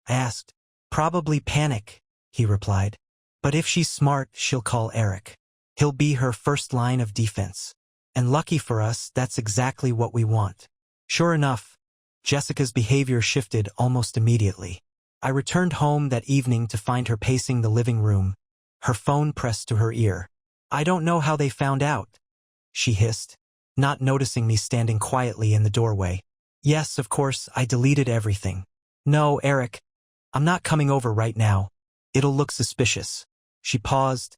I asked. Probably panic, he replied. But if she's smart, she'll call Eric. He'll be her first line of defense. And lucky for us, that's exactly what we want. Sure enough, Jessica's behavior shifted almost immediately. I returned home that evening to find her pacing the living room, her phone pressed to her ear. I don't know how they found out, she hissed, not noticing me standing quietly in the doorway. Yes, of course, I deleted everything. No, Eric, I'm not coming over right now. It'll look suspicious. She paused,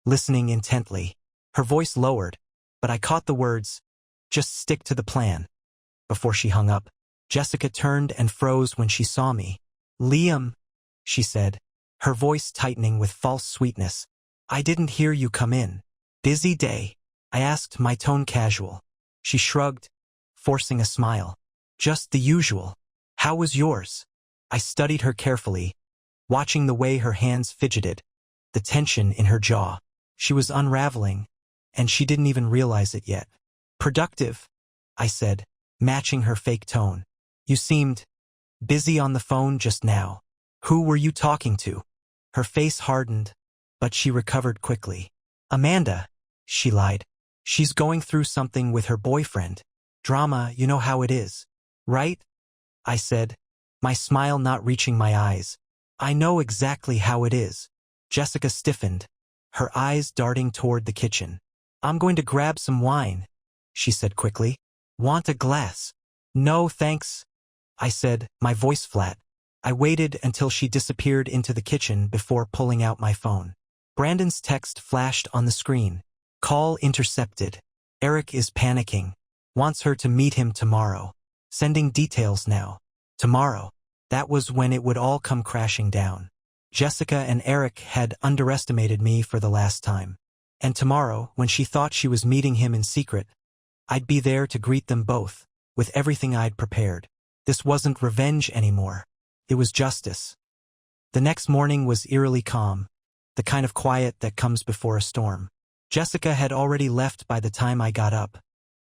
listening intently. Her voice lowered, but I caught the words, just stick to the plan. Before she hung up, Jessica turned and froze when she saw me. Liam, she said, her voice tightening with false sweetness. I didn't hear you come in. Busy day? I asked, my tone casual. She shrugged, forcing a smile. Just the usual. How was yours? I studied her carefully, watching the way her hands fidgeted, the tension in her jaw. She was unraveling, and she didn't even realize it yet. Productive, I said, matching her fake tone. You seemed busy on the phone just now. Who were you talking to? Her face hardened, but she recovered quickly. Amanda, she lied. She's going through something with her boyfriend. Drama, you know how it is. Right? I said, my smile not reaching my eyes. I know exactly how it is. Jessica stiffened, her eyes darting toward the kitchen. I'm going to grab some wine, she said quickly. Want a glass? No, thanks, I said, my voice flat. I waited until she disappeared into the kitchen before pulling out my phone. Brandon's text flashed on the screen. Call intercepted. Eric is panicking. Wants her to meet him tomorrow. Sending details now. Tomorrow. That was when it would all come crashing down. Jessica and Eric had underestimated me for the last time. And tomorrow, when she thought she was meeting him in secret, I'd be there to greet them both, with everything I'd prepared. This wasn't revenge anymore. It was justice. The next morning was eerily calm, the kind of quiet that comes before a storm. Jessica had already left by the time I got up,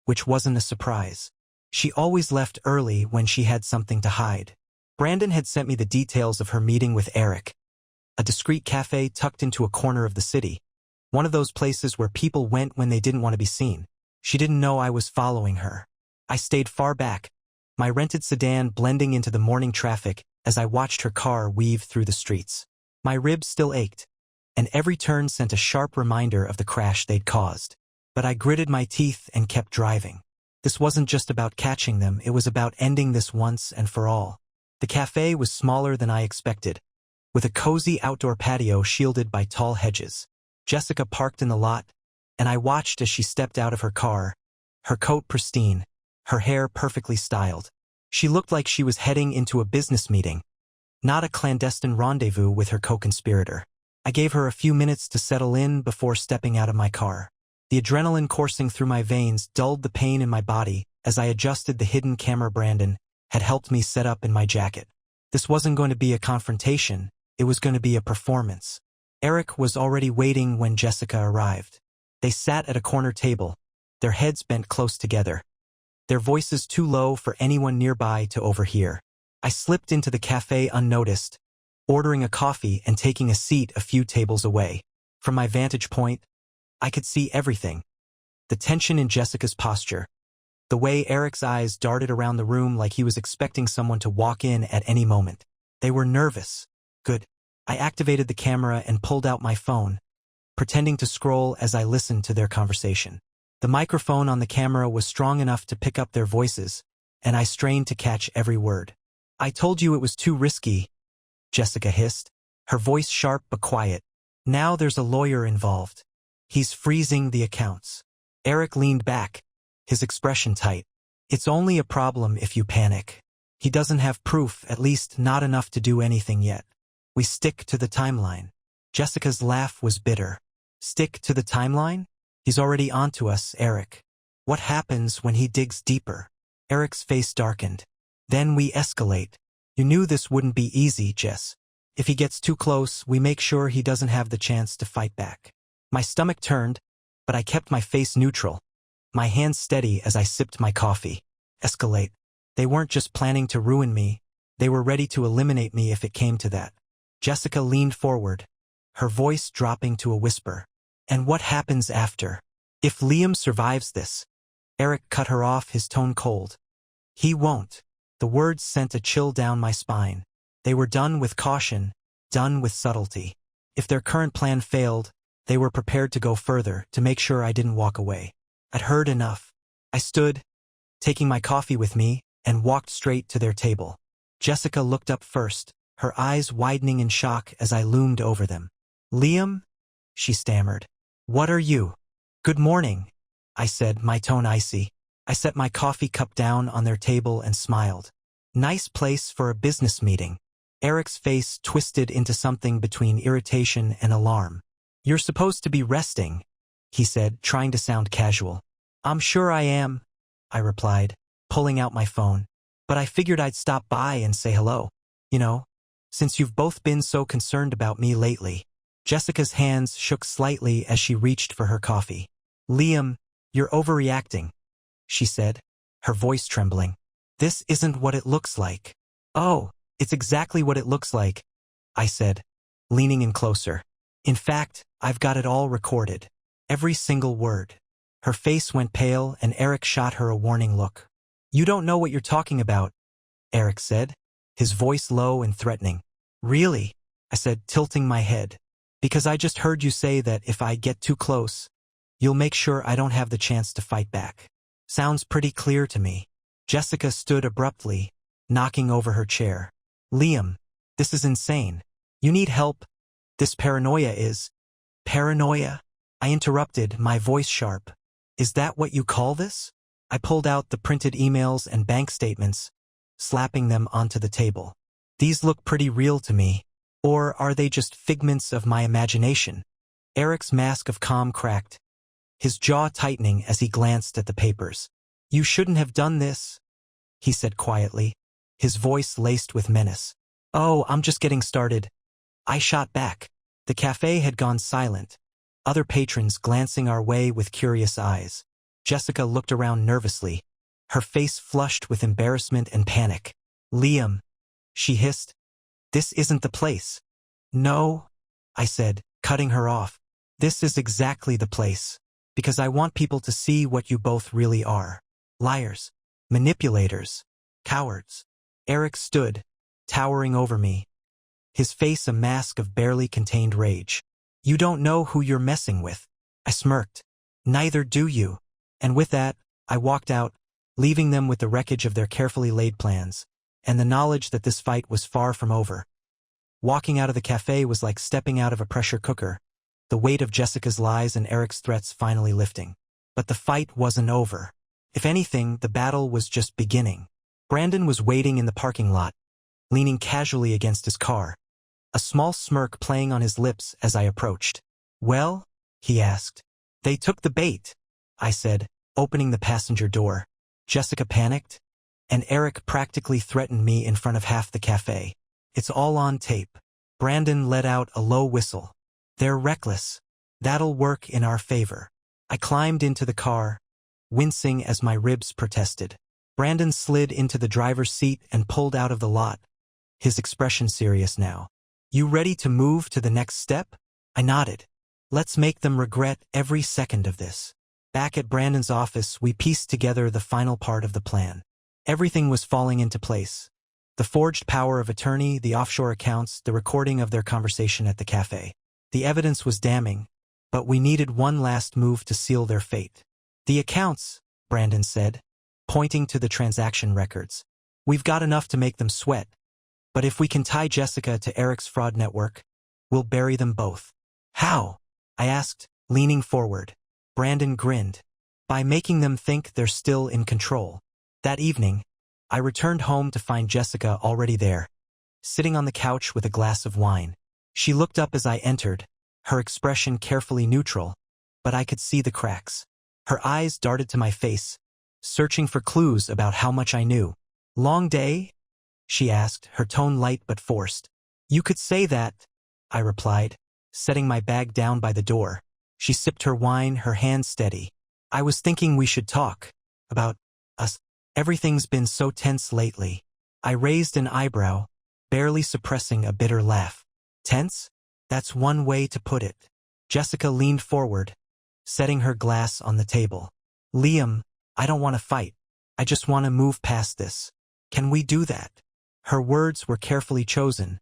which wasn't a surprise. She always left early when she had something to hide. Brandon had sent me the details of her meeting with Eric, a discreet cafe tucked into a corner of the city, one of those places where people went when they didn't want to be seen. She didn't know I was following her. I stayed far back, my rented sedan blending into the morning traffic as I watched her car weave through the streets. My ribs still ached, and every turn sent a sharp reminder of the crash they'd caused. But I gritted my teeth and kept driving. This wasn't just about catching them, it was about ending this once and for all. The cafe was smaller than I expected, with a cozy outdoor patio shielded by tall hedges. Jessica parked in the lot, and I watched as she stepped out of her car, her coat pristine, her hair perfectly styled. She looked like she was heading into a business meeting, not a clandestine rendezvous with her co-conspirator. I gave her a few minutes to settle in before stepping out of my car. The adrenaline coursing through my veins dulled the pain in my body as I adjusted the hidden camera Brandon had helped me set up in my jacket. This wasn't going to be a confrontation, it was going to be a performance. Eric was already waiting when Jessica arrived. They sat at a corner table, their heads bent close together, their voices too low for anyone nearby to overhear. I slipped into the cafe unnoticed, ordering a coffee and taking a seat a few tables away. From my vantage point, I could see everything. The tension in Jessica's posture, the way Eric's eyes darted around the room like he was expecting someone to walk in at any moment. They were nervous. Good. I activated the camera and pulled out my phone, pretending to scroll as I listened to their conversation. The microphone on the camera was strong enough to pick up their voices, and I strained to catch every word. I told you it was too risky, Jessica hissed, her voice sharp but quiet. Now there's a lawyer involved. He's freezing the accounts. Eric leaned back, his expression tight. It's only a problem if you panic. He doesn't have proof, at least not enough to do anything yet. We stick to the timeline. Jessica's laugh was bitter. Stick to the timeline? He's already onto us, Eric. What happens when he digs deeper? Eric's face darkened. Then we escalate. You knew this wouldn't be easy, Jess. If he gets too close, we make sure he doesn't have the chance to fight back. My stomach turned, but I kept my face neutral, my hands steady as I sipped my coffee. Escalate. They weren't just planning to ruin me, they were ready to eliminate me if it came to that. Jessica leaned forward, her voice dropping to a whisper. And what happens after? If Liam survives this? Eric cut her off, his tone cold. He won't. The words sent a chill down my spine. They were done with caution, done with subtlety. If their current plan failed, they were prepared to go further, to make sure I didn't walk away. I'd heard enough. I stood, taking my coffee with me, and walked straight to their table. Jessica looked up first, her eyes widening in shock as I loomed over them. Liam? She stammered. What are you? Good morning, I said, my tone icy. I set my coffee cup down on their table and smiled. Nice place for a business meeting. Eric's face twisted into something between irritation and alarm. You're supposed to be resting, he said, trying to sound casual. I'm sure I am, I replied, pulling out my phone. But I figured I'd stop by and say hello. You know, since you've both been so concerned about me lately. Jessica's hands shook slightly as she reached for her coffee. Liam, you're overreacting, she said, her voice trembling. This isn't what it looks like. Oh, it's exactly what it looks like, I said, leaning in closer. In fact, I've got it all recorded. Every single word. Her face went pale and Eric shot her a warning look. You don't know what you're talking about, Eric said, his voice low and threatening. Really? I said, tilting my head. Because I just heard you say that if I get too close, you'll make sure I don't have the chance to fight back. Sounds pretty clear to me. Jessica stood abruptly, knocking over her chair. Liam, this is insane. You need help. This paranoia is... Paranoia? I interrupted, my voice sharp. Is that what you call this? I pulled out the printed emails and bank statements, slapping them onto the table. These look pretty real to me. Or are they just figments of my imagination? Eric's mask of calm cracked, his jaw tightening as he glanced at the papers. You shouldn't have done this, he said quietly, his voice laced with menace. Oh, I'm just getting started. I shot back. The cafe had gone silent, other patrons glancing our way with curious eyes. Jessica looked around nervously, her face flushed with embarrassment and panic. Liam, she hissed. This isn't the place. No, I said, cutting her off. This is exactly the place. Because I want people to see what you both really are. Liars. Manipulators. Cowards. Eric stood, towering over me, his face a mask of barely contained rage. You don't know who you're messing with. I smirked. Neither do you. And with that, I walked out, leaving them with the wreckage of their carefully laid plans, and the knowledge that this fight was far from over. Walking out of the cafe was like stepping out of a pressure cooker, the weight of Jessica's lies and Eric's threats finally lifting. But the fight wasn't over. If anything, the battle was just beginning. Brandon was waiting in the parking lot, leaning casually against his car, a small smirk playing on his lips as I approached. Well? He asked. They took the bait, I said, opening the passenger door. Jessica panicked, and Eric practically threatened me in front of half the cafe. It's all on tape. Brandon let out a low whistle. They're reckless. That'll work in our favor. I climbed into the car, wincing as my ribs protested. Brandon slid into the driver's seat and pulled out of the lot, his expression serious now. You ready to move to the next step? I nodded. Let's make them regret every second of this. Back at Brandon's office, we pieced together the final part of the plan. Everything was falling into place. The forged power of attorney, the offshore accounts, the recording of their conversation at the cafe. The evidence was damning, but we needed one last move to seal their fate. The accounts, Brandon said, pointing to the transaction records. We've got enough to make them sweat. But if we can tie Jessica to Eric's fraud network, we'll bury them both. How? I asked, leaning forward. Brandon grinned. By making them think they're still in control. That evening, I returned home to find Jessica already there, sitting on the couch with a glass of wine. She looked up as I entered, her expression carefully neutral, but I could see the cracks. Her eyes darted to my face, searching for clues about how much I knew. Long day? She asked, her tone light but forced. You could say that, I replied, setting my bag down by the door. She sipped her wine, her hand steady. I was thinking we should talk. About us. Everything's been so tense lately. I raised an eyebrow, barely suppressing a bitter laugh. Tense? That's one way to put it. Jessica leaned forward, setting her glass on the table. Liam, I don't want to fight. I just want to move past this. Can we do that? Her words were carefully chosen,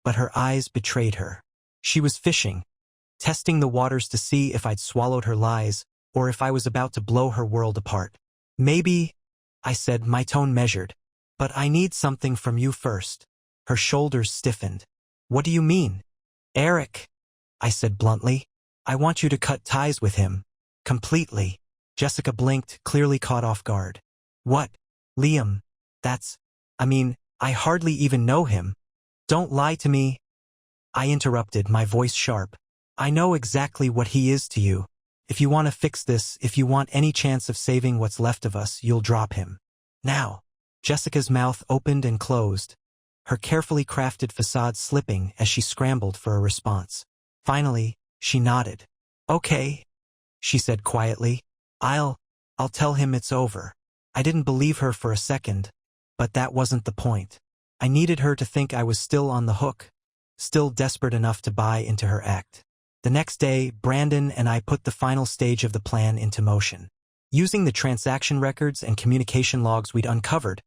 but her eyes betrayed her. She was fishing, testing the waters to see if I'd swallowed her lies or if I was about to blow her world apart. Maybe, I said, my tone measured, but I need something from you first. Her shoulders stiffened. What do you mean? Eric, I said bluntly. I want you to cut ties with him. Completely. Jessica blinked, clearly caught off guard. What? Liam, I hardly even know him. Don't lie to me. I interrupted, my voice sharp. I know exactly what he is to you. If you want to fix this, if you want any chance of saving what's left of us, you'll drop him. Now. Jessica's mouth opened and closed, her carefully crafted facade slipping as she scrambled for a response. Finally, she nodded. Okay, she said quietly. I'll tell him it's over. I didn't believe her for a second, but that wasn't the point. I needed her to think I was still on the hook, still desperate enough to buy into her act. The next day, Brandon and I put the final stage of the plan into motion. Using the transaction records and communication logs we'd uncovered,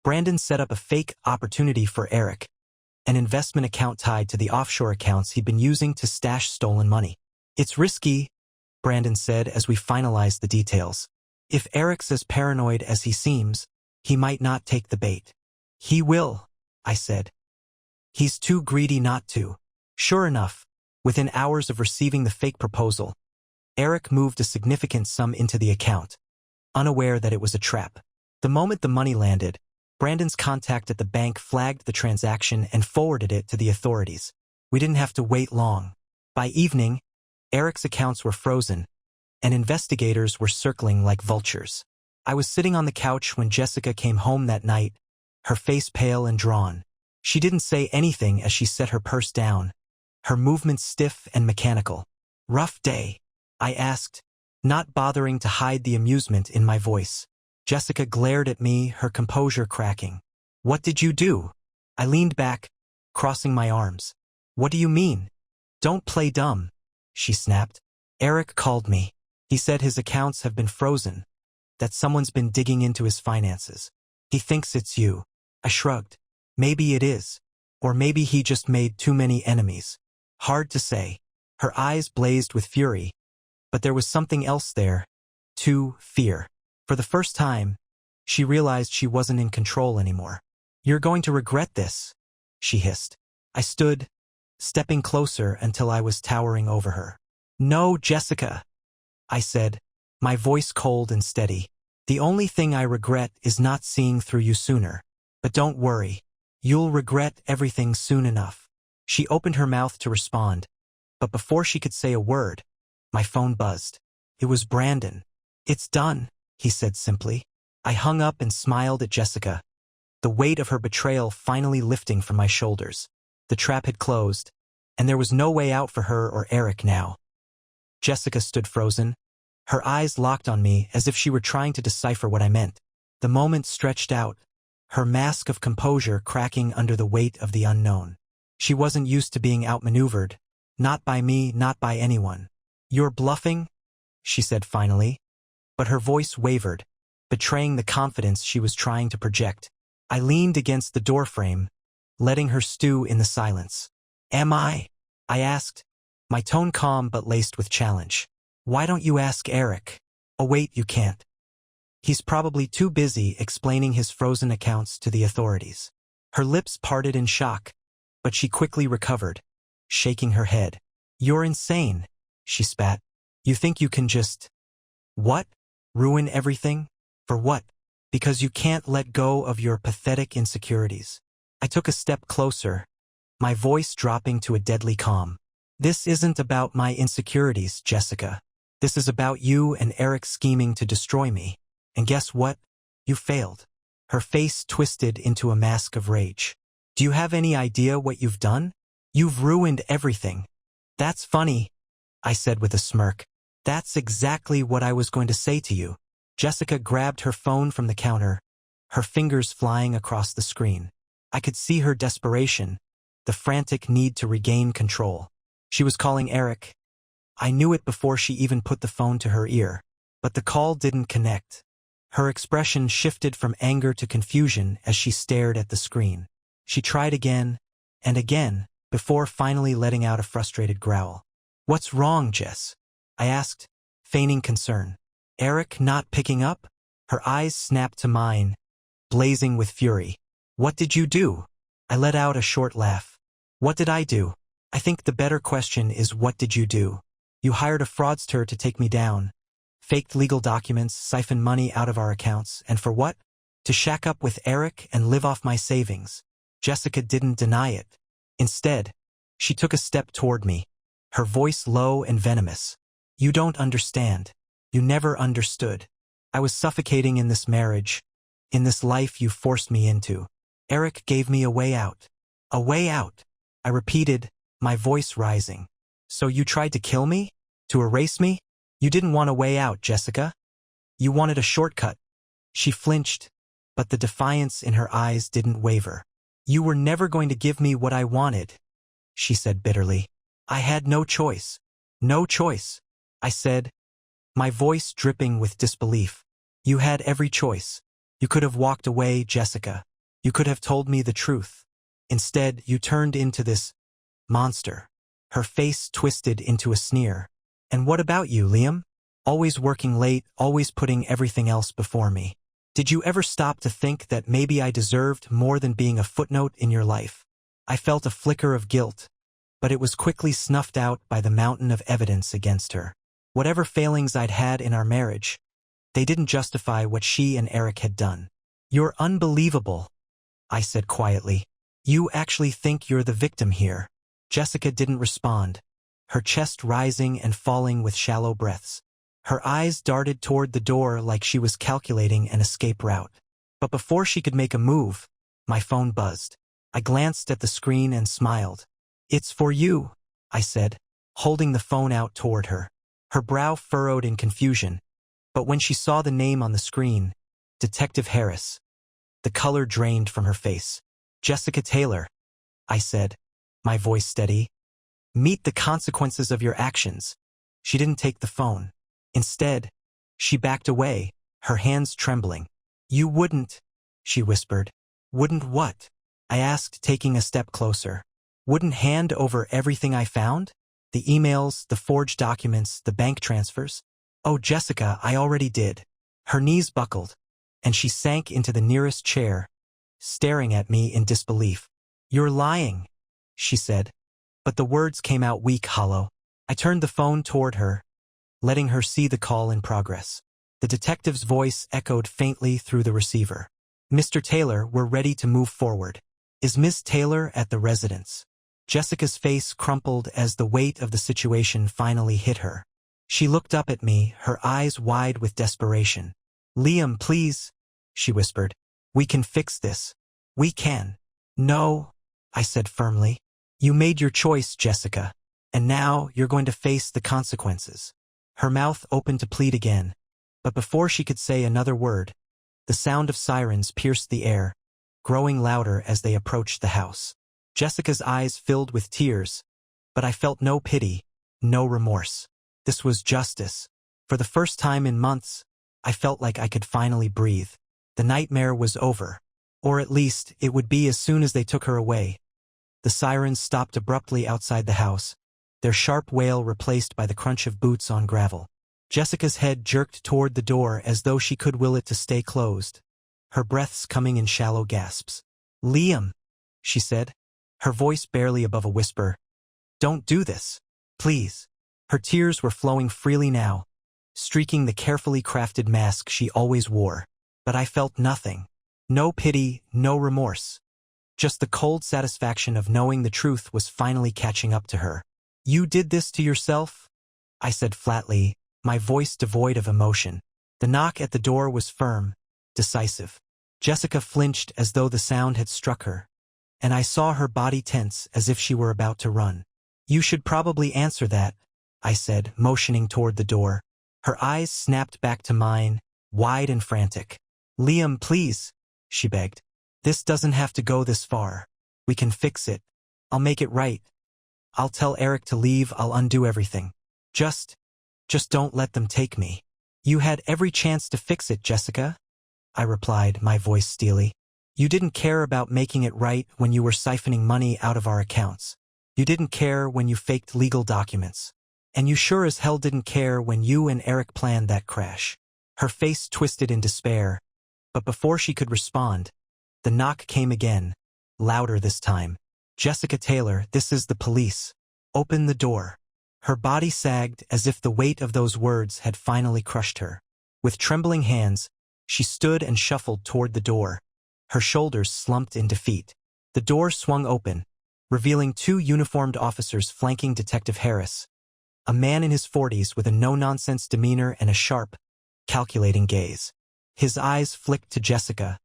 Brandon set up a fake opportunity for Eric, an investment account tied to the offshore accounts he'd been using to stash stolen money. It's risky, Brandon said as we finalized the details. If Eric's as paranoid as he seems, he might not take the bait. He will, I said. He's too greedy not to. Sure enough, within hours of receiving the fake proposal, Eric moved a significant sum into the account, unaware that it was a trap. The moment the money landed, Brandon's contact at the bank flagged the transaction and forwarded it to the authorities. We didn't have to wait long. By evening, Eric's accounts were frozen, and investigators were circling like vultures. I was sitting on the couch when Jessica came home that night, her face pale and drawn. She didn't say anything as she set her purse down, her movements stiff and mechanical. Rough day? I asked, not bothering to hide the amusement in my voice. Jessica glared at me, her composure cracking. What did you do? I leaned back, crossing my arms. What do you mean? Don't play dumb, she snapped. Eric called me. He said his accounts have been frozen, that someone's been digging into his finances. He thinks it's you. I shrugged. Maybe it is. Or maybe he just made too many enemies. Hard to say. Her eyes blazed with fury, but there was something else there, too, fear. For the first time, she realized she wasn't in control anymore. You're going to regret this, she hissed. I stood, stepping closer until I was towering over her. No, Jessica, I said, my voice cold and steady. The only thing I regret is not seeing through you sooner. But don't worry, you'll regret everything soon enough. She opened her mouth to respond, but before she could say a word, my phone buzzed. It was Brandon. It's done, he said simply. I hung up and smiled at Jessica, the weight of her betrayal finally lifting from my shoulders. The trap had closed, and there was no way out for her or Eric now. Jessica stood frozen, her eyes locked on me as if she were trying to decipher what I meant. The moment stretched out, her mask of composure cracking under the weight of the unknown. She wasn't used to being outmaneuvered, not by me, not by anyone. You're bluffing? She said finally, but her voice wavered, betraying the confidence she was trying to project. I leaned against the doorframe, letting her stew in the silence. Am I? I asked, my tone calm but laced with challenge. Why don't you ask Eric? Oh wait, you can't. He's probably too busy explaining his frozen accounts to the authorities. Her lips parted in shock, but she quickly recovered, shaking her head. You're insane, she spat. You think you can just… What? Ruin everything? For what? Because you can't let go of your pathetic insecurities. I took a step closer, my voice dropping to a deadly calm. This isn't about my insecurities, Jessica. This is about you and Eric scheming to destroy me. And guess what? You failed. Her face twisted into a mask of rage. Do you have any idea what you've done? You've ruined everything. That's funny, I said with a smirk. That's exactly what I was going to say to you. Jessica grabbed her phone from the counter, her fingers flying across the screen. I could see her desperation, the frantic need to regain control. She was calling Eric. I knew it before she even put the phone to her ear, but the call didn't connect. Her expression shifted from anger to confusion as she stared at the screen. She tried again and again before finally letting out a frustrated growl. What's wrong, Jess? I asked, feigning concern. Eric not picking up? Her eyes snapped to mine, blazing with fury. What did you do? I let out a short laugh. What did I do? I think the better question is, what did you do? You hired a fraudster to take me down, faked legal documents, siphoned money out of our accounts, and for what? To shack up with Eric and live off my savings. Jessica didn't deny it. Instead, she took a step toward me, her voice low and venomous. You don't understand. You never understood. I was suffocating in this marriage, in this life you forced me into. Eric gave me a way out. A way out, I repeated, my voice rising. So you tried to kill me? To erase me? You didn't want a way out, Jessica. You wanted a shortcut. She flinched, but the defiance in her eyes didn't waver. You were never going to give me what I wanted, she said bitterly. I had no choice. No choice, I said, my voice dripping with disbelief. You had every choice. You could have walked away, Jessica. You could have told me the truth. Instead, you turned into this monster. Her face twisted into a sneer. And what about you, Liam? Always working late, always putting everything else before me. Did you ever stop to think that maybe I deserved more than being a footnote in your life? I felt a flicker of guilt, but it was quickly snuffed out by the mountain of evidence against her. Whatever failings I'd had in our marriage, they didn't justify what she and Eric had done. You're unbelievable, I said quietly. You actually think you're the victim here. Jessica didn't respond, her chest rising and falling with shallow breaths. Her eyes darted toward the door like she was calculating an escape route. But before she could make a move, my phone buzzed. I glanced at the screen and smiled. It's for you, I said, holding the phone out toward her. Her brow furrowed in confusion, but when she saw the name on the screen, Detective Harris, the color drained from her face. Jessica Taylor, I said, my voice steady. Meet the consequences of your actions. She didn't take the phone. Instead, she backed away, her hands trembling. You wouldn't, she whispered. Wouldn't what? I asked, taking a step closer. Wouldn't hand over everything I found? The emails, the forged documents, the bank transfers? Oh, Jessica, I already did. Her knees buckled, and she sank into the nearest chair, staring at me in disbelief. You're lying, she said, but the words came out weak, hollow. I turned the phone toward her, letting her see the call in progress. The detective's voice echoed faintly through the receiver. Mr. Taylor, we're ready to move forward. Is Miss Taylor at the residence? Jessica's face crumpled as the weight of the situation finally hit her. She looked up at me, her eyes wide with desperation. Liam, please, she whispered. We can fix this. We can. No, I said firmly. You made your choice, Jessica, and now you're going to face the consequences. Her mouth opened to plead again, but before she could say another word, the sound of sirens pierced the air, growing louder as they approached the house. Jessica's eyes filled with tears, but I felt no pity, no remorse. This was justice. For the first time in months, I felt like I could finally breathe. The nightmare was over, or at least it would be as soon as they took her away. The sirens stopped abruptly outside the house, their sharp wail replaced by the crunch of boots on gravel. Jessica's head jerked toward the door as though she could will it to stay closed, her breaths coming in shallow gasps. "Liam," she said, her voice barely above a whisper. "Don't do this. Please." Her tears were flowing freely now, streaking the carefully crafted mask she always wore. But I felt nothing. No pity, no remorse. Just the cold satisfaction of knowing the truth was finally catching up to her. "You did this to yourself?" I said flatly, my voice devoid of emotion. The knock at the door was firm, decisive. Jessica flinched as though the sound had struck her, and I saw her body tense as if she were about to run. "You should probably answer that," I said, motioning toward the door. Her eyes snapped back to mine, wide and frantic. "Liam, please," she begged. "This doesn't have to go this far. We can fix it. I'll make it right. I'll tell Eric to leave, I'll undo everything. Just don't let them take me." "You had every chance to fix it, Jessica," I replied, my voice steely. "You didn't care about making it right when you were siphoning money out of our accounts. You didn't care when you faked legal documents. And you sure as hell didn't care when you and Eric planned that crash." Her face twisted in despair, but before she could respond, the knock came again, louder this time. "Jessica Taylor, this is the police. Open the door." Her body sagged as if the weight of those words had finally crushed her. With trembling hands, she stood and shuffled toward the door, her shoulders slumped in defeat. The door swung open, revealing two uniformed officers flanking Detective Harris, a man in his 40s with a no-nonsense demeanor and a sharp, calculating gaze. His eyes flicked to Jessica,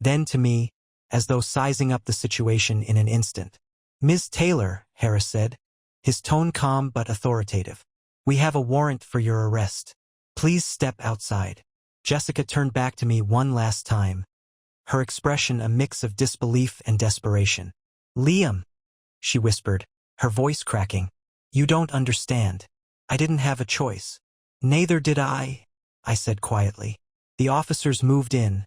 then to me, as though sizing up the situation in an instant. "Ms. Taylor," Harris said, his tone calm but authoritative. "We have a warrant for your arrest. Please step outside." Jessica turned back to me one last time, her expression a mix of disbelief and desperation. "Liam," she whispered, her voice cracking. "You don't understand. I didn't have a choice." "Neither did I said quietly. The officers moved in,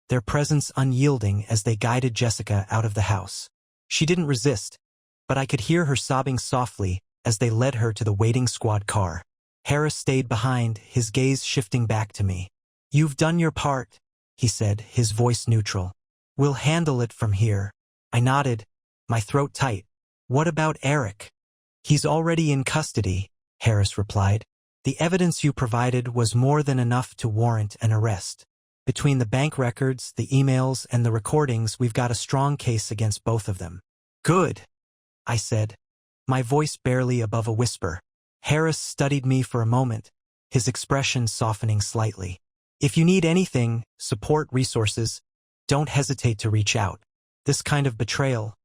their presence unyielding as they guided Jessica out of the house. She didn't resist, but I could hear her sobbing softly as they led her to the waiting squad car. Harris stayed behind, his gaze shifting back to me. "You've done your part," he said, his voice neutral. "We'll handle it from here." I nodded, my throat tight. "What about Eric?" "He's already in custody," Harris replied. "The evidence you provided was more than enough to warrant an arrest. Between the bank records, the emails, and the recordings, we've got a strong case against both of them." "Good," I said, my voice barely above a whisper. Harris studied me for a moment, his expression softening slightly. "If you need anything, support, resources, don't hesitate to reach out. This kind of betrayal,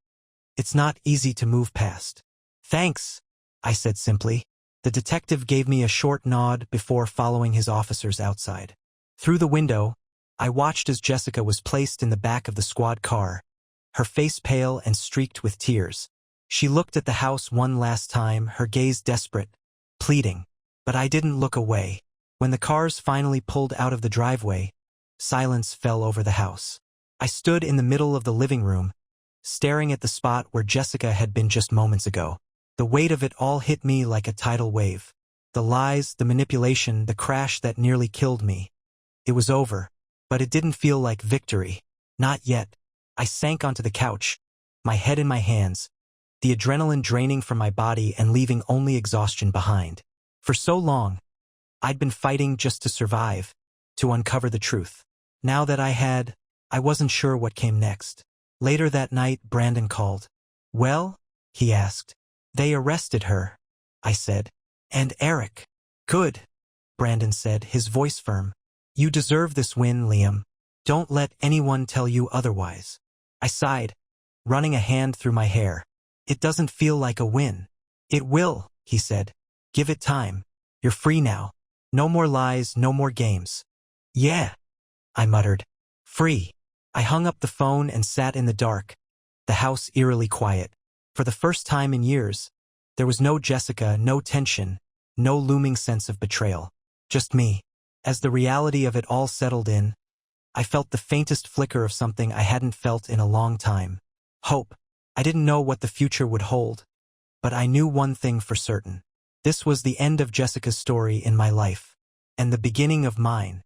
it's not easy to move past." "Thanks," I said simply. The detective gave me a short nod before following his officers outside. Through the window, I watched as Jessica was placed in the back of the squad car, her face pale and streaked with tears. She looked at the house one last time, her gaze desperate, pleading. But I didn't look away. When the cars finally pulled out of the driveway, silence fell over the house. I stood in the middle of the living room, staring at the spot where Jessica had been just moments ago. The weight of it all hit me like a tidal wave. The lies, the manipulation, the crash that nearly killed me. It was over, but it didn't feel like victory. Not yet. I sank onto the couch, my head in my hands, the adrenaline draining from my body and leaving only exhaustion behind. For so long, I'd been fighting just to survive, to uncover the truth. Now that I wasn't sure what came next. Later that night, Brandon called. "Well?" he asked. "They arrested her," I said. "And Eric." "Good," Brandon said, his voice firm. "You deserve this win, Liam. Don't let anyone tell you otherwise." I sighed, running a hand through my hair. "It doesn't feel like a win." "It will," he said. "Give it time. You're free now. No more lies, no more games." "Yeah," I muttered. "Free." I hung up the phone and sat in the dark, the house eerily quiet. For the first time in years, there was no Jessica, no tension, no looming sense of betrayal. Just me. As the reality of it all settled in, I felt the faintest flicker of something I hadn't felt in a long time. Hope. I didn't know what the future would hold, but I knew one thing for certain. This was the end of Jessica's story in my life. and the beginning of mine.